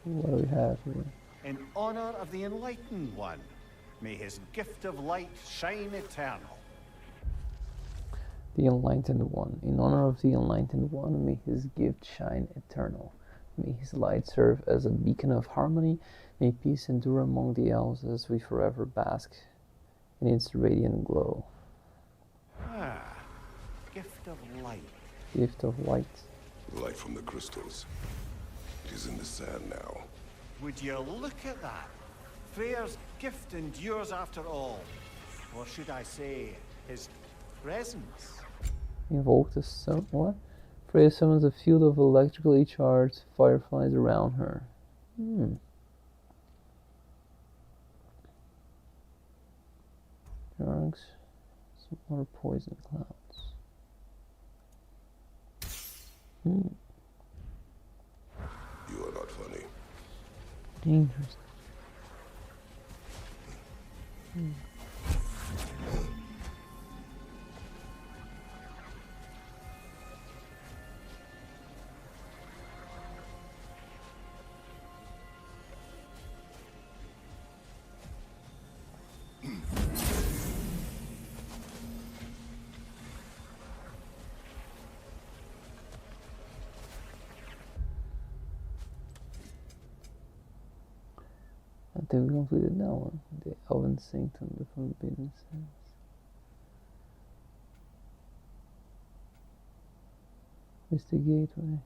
What do we have here? In honor of the Enlightened One, may his gift of light shine eternal. The Enlightened One. In honor of the Enlightened One, may his gift shine eternal. May his light serve as a beacon of harmony. May peace endure among the elves as we forever bask in its radiant glow. Ah, gift of light. Gift of light. Light from the crystals. It is in the sand now. Would you look at that? Freyr's gift endures after all. Or should I say, his presence? Invoke the sun. What? Freya summons a field of electrically charged fireflies around her. Drugs. Some more poison clouds. You are not funny. Dangerous. I think we completed that one. The Elven Sanctum, the Forbidden Sands. It's the gateway.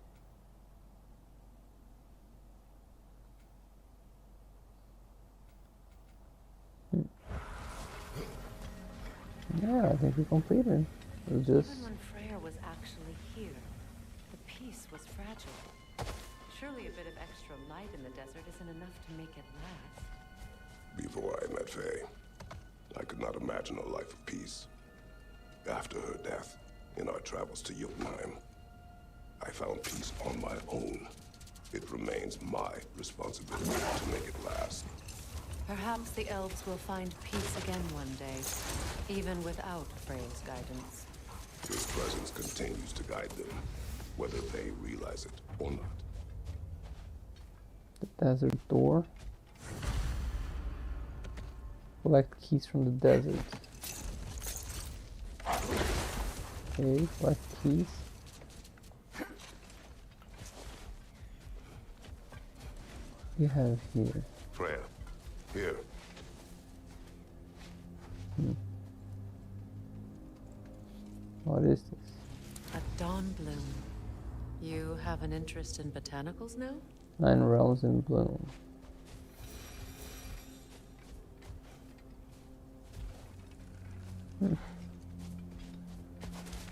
Yeah, I think we completed. It was just Even when Freyr was actually here, the peace was fragile. Surely a bit of extra light in the desert isn't enough to make it last. Before I met Faye, I could not imagine a life of peace. After her death, in our travels to Jotunheim, I found peace on my own. It remains my responsibility to make it last. Perhaps the elves will find peace again one day, even without Freyr's guidance. His presence continues to guide them, whether they realize it or not. the desert door. Collect keys from the desert. Okay, collect keys. We have here. Freya, here. What is this? A dawn bloom. You have an interest in botanicals now? 9 realms in bloom.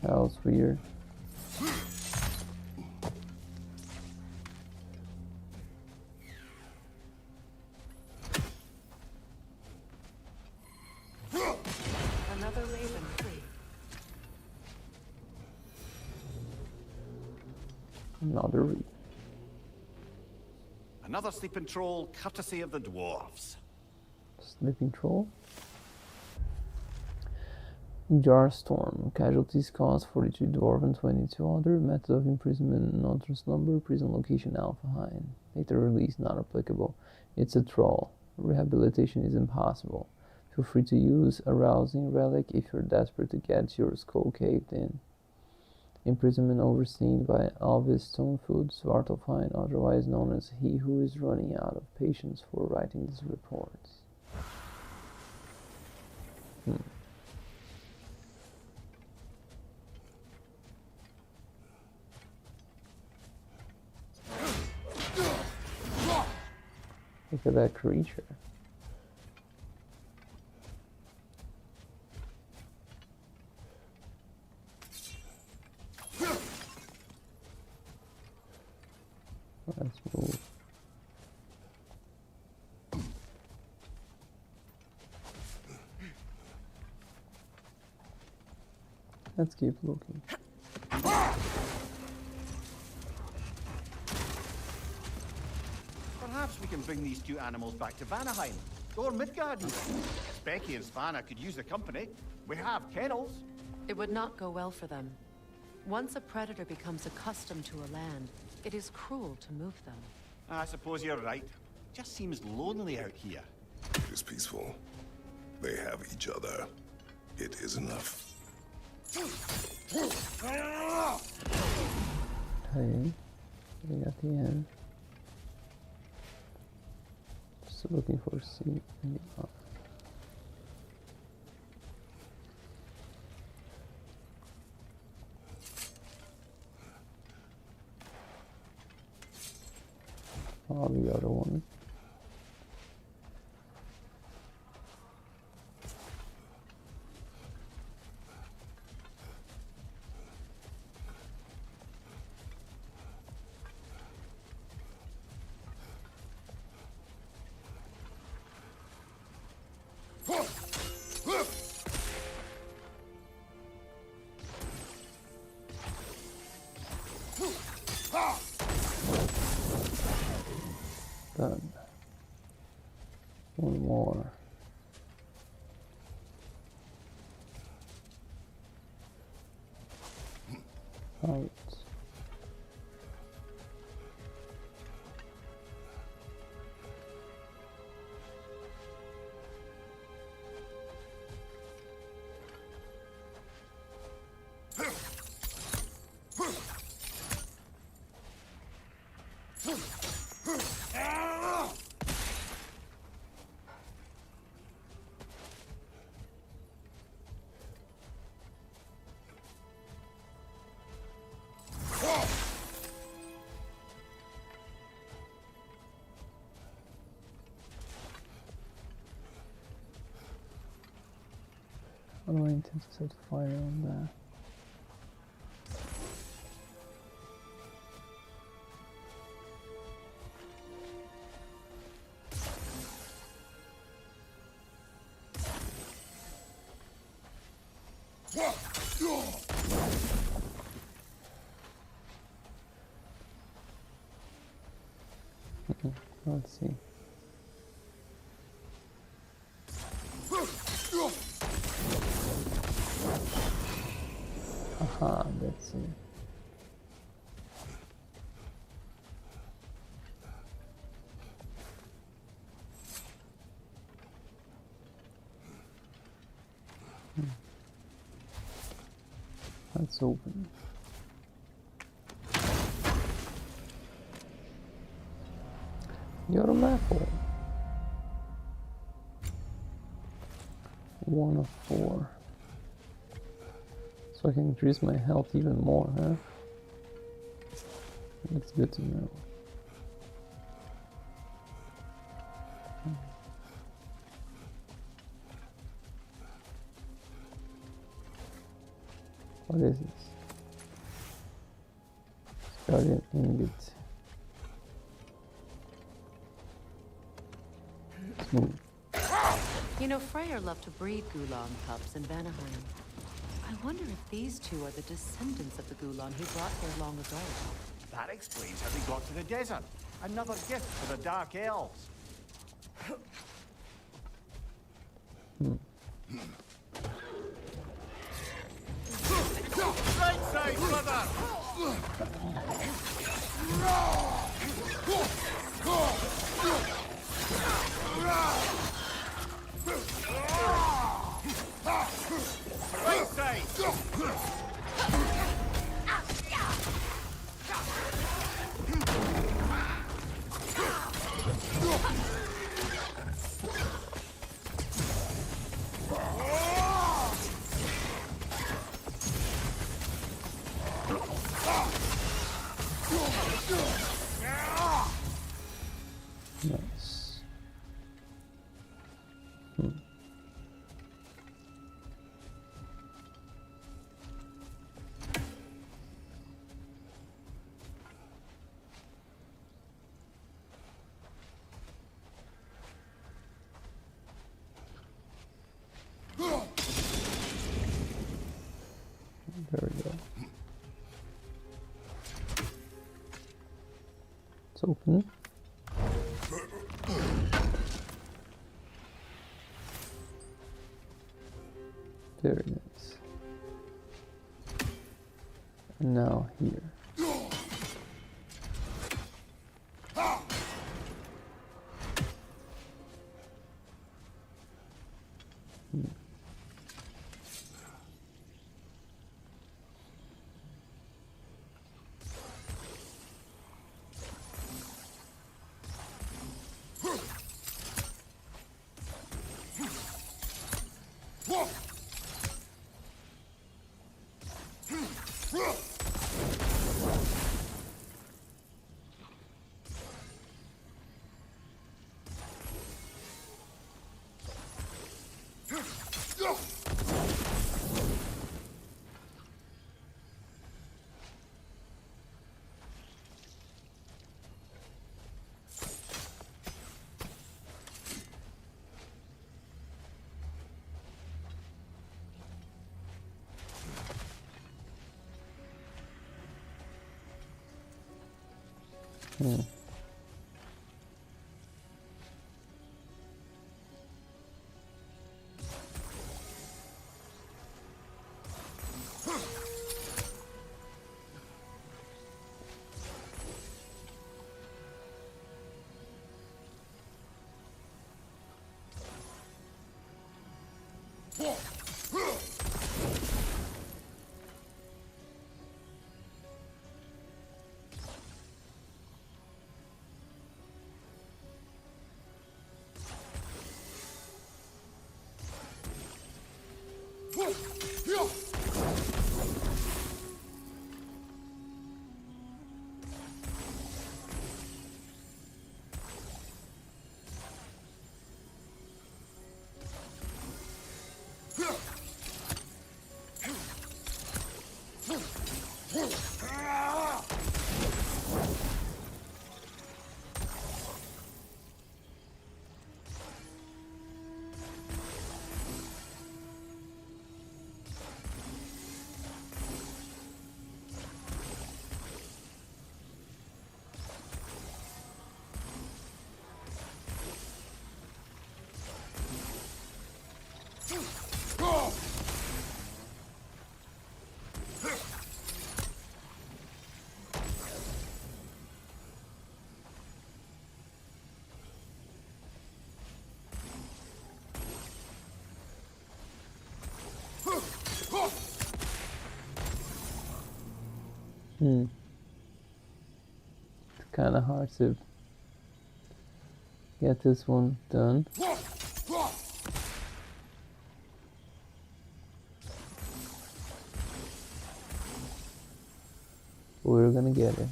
That was weird. Another raven free. Another read. Another sleeping troll, courtesy of the dwarves. Sleeping troll. Jar storm. Casualties cost 42 dwarf and 22 other. Method of imprisonment non-trust number. Prison location Alphaheim. Later release not applicable. It's a troll. Rehabilitation is impossible. Feel free to use a rousing relic if you're desperate to get your skull caved in. Imprisonment overseen by Alvis Stonefoot Svartalfheim, otherwise known as he who is running out of patience for writing these reports. Look at that creature. Let's move. Let's keep looking. Perhaps we can bring these two animals back to Vanaheim, or Midgard even. Becky and Svanna could use the company. We have kennels. It would not go well for them. Once a predator becomes accustomed to a land, it is cruel to move them. I suppose you're right. Just seems lonely out here. It is peaceful. They have each other. It is enough. Okay. We got the end. Just looking for C. Oh, the other one. Done. One more. Out. How do I intend to set fire on that? Let's see. Aha, that's it. Let's open. You're a apple. 1 of 4. So I can increase my health even more, huh? That's good to know. What is this? Guardian ingot. Smooth. You know, Freyr loved to breed Gulan pups in Vanaheim. I wonder if these two are the descendants of the Gulan he brought here long ago. That explains how they got to the desert. Another gift for the Dark Elves. Right side, brother! Right side! Nice. There we go. It's open. Very nice. And now here. It's kind of hard to get this one done. We're gonna get it.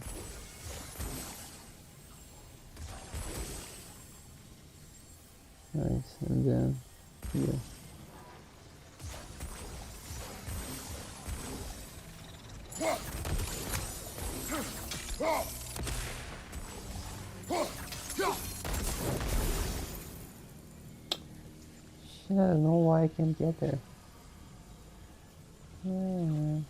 Nice, and then here. Shit, I don't know why I can't get there. Yeah.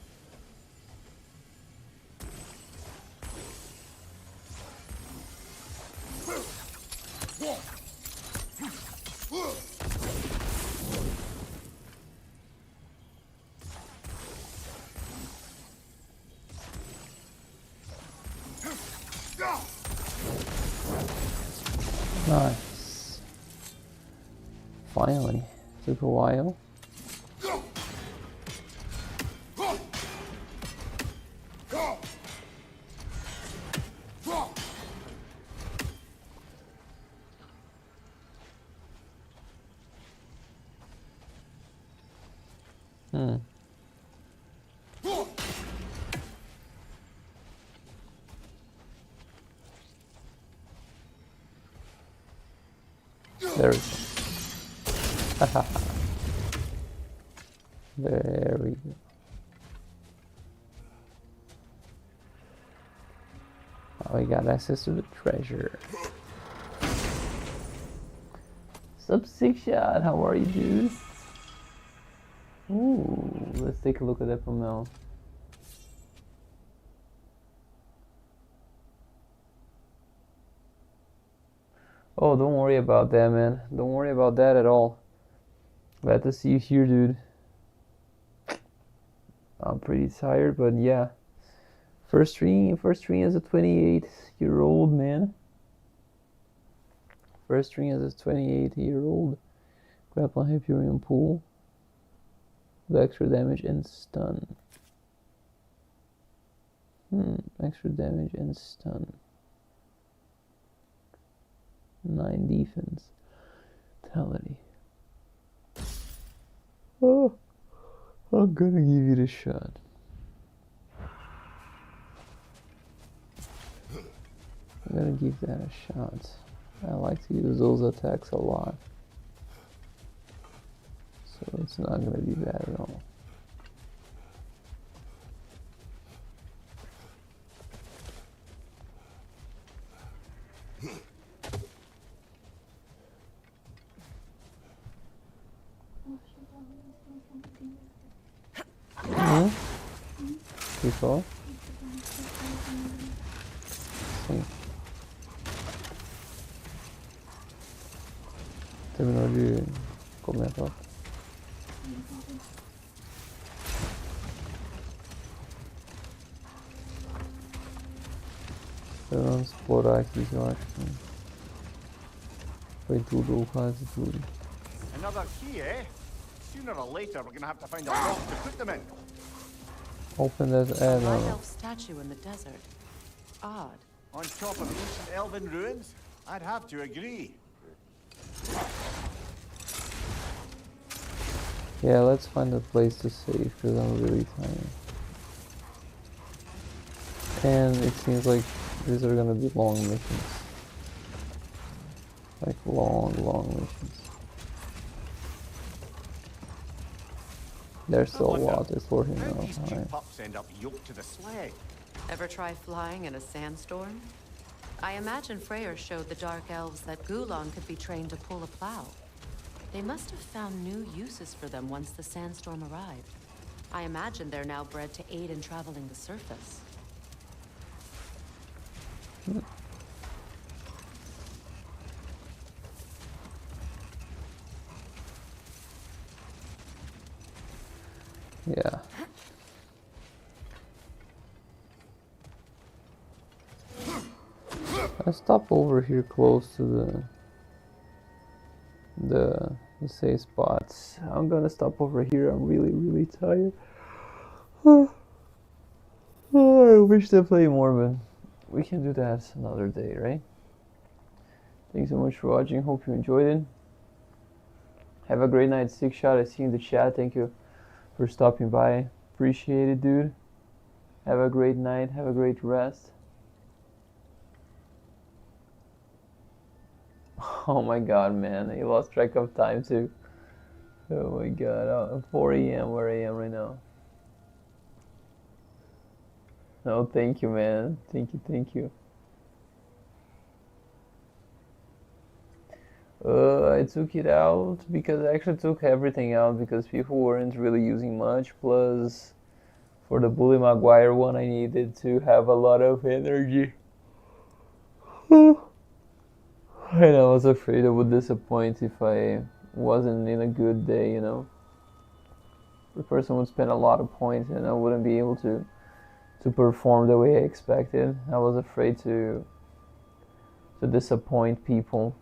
Nice. Finally. Took a while. Hmm. There we go. There we go. Now we got access to the treasure. Sub 6 shot, how are you, dude? Ooh, let's take a look at that from now. Oh, don't worry about that, man. Don't worry about that at all. Glad to see you here, dude. I'm pretty tired, but yeah. First stream as a 28-year-old man. First stream as a 28-year-old. Grapple Hyperion pool. With extra damage and stun. Extra damage and stun. 9 defense. Vitality. Oh, I'm gonna give it a shot. I'm gonna give that a shot. I like to use those attacks a lot. So it's not gonna be bad at all. You saw? Sim. Terminou de comentar. Vamos explorar aqui, que eu acho que foi tudo ou quase tudo. Another key, eh? Sooner or later, we're gonna have to find a lock to put them in. Open that A no. light elf statue in the desert. Odd. On top of ancient elven ruins? I'd have to agree. Yeah, let's find a place to save because I'm really tired. And it seems like these are gonna be long missions. Like long missions. There's still a lot for him How now. these two Alright. pups end up yoked to the sled? Ever try flying in a sandstorm? I imagine Freyr showed the Dark Elves that Gulan could be trained to pull a plow. They must have found new uses for them once the sandstorm arrived. I imagine they're now bred to aid in traveling the surface. Yeah. I stop over here close to the safe spots. I'm gonna stop over here. I'm really tired. Oh, I wish to play more, but we can do that another day, right? Thanks so much for watching. Hope you enjoyed it. Have a great night, Six Shot. I see you in the chat. Thank you for stopping by. Appreciate it, dude. Have a great night. Have a great rest. Oh my god, man, I lost track of time too. Oh my god, 4 a.m. where I am right now. No, thank you, man. Thank you, thank you. I took it out because I actually took everything out because people weren't really using much. Plus, for the Bully Maguire one, I needed to have a lot of energy. And I was afraid I would disappoint if I wasn't in a good day, you know. The person would spend a lot of points and I wouldn't be able to perform the way I expected. I was afraid to disappoint people.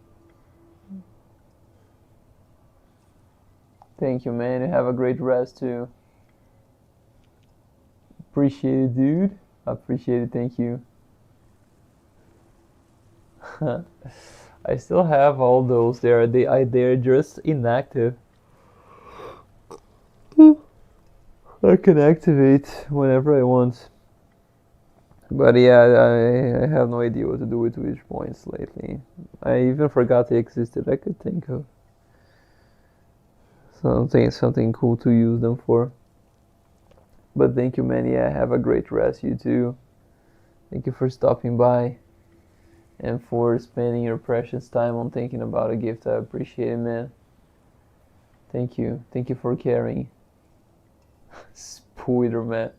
Thank you, man. You have a great rest too. Appreciate it, dude. Appreciate it. Thank you. I still have all those there. They're just inactive. I can activate whenever I want. But yeah, I have no idea what to do with wish points lately. I even forgot they existed. I could think of something cool to use them for. But thank you, man. Yeah, have a great rest. You too. Thank you for stopping by and for spending your precious time on thinking about a gift. I appreciate it, man. Thank you. Thank you for caring. Spoiler, man.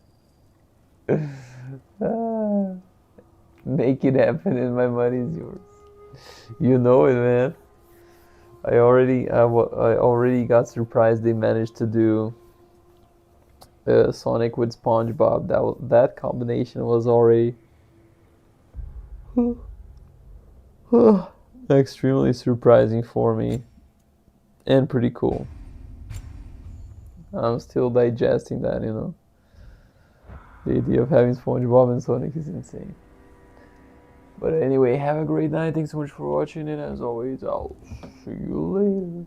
Make it happen and my money is yours. You know it, man. I already got surprised they managed to do Sonic with SpongeBob. That combination was already extremely surprising for me and pretty cool. I'm still digesting that, you know. The idea of having SpongeBob and Sonic is insane. But anyway, have a great night. Thanks so much for watching, and as always, I'll see you later.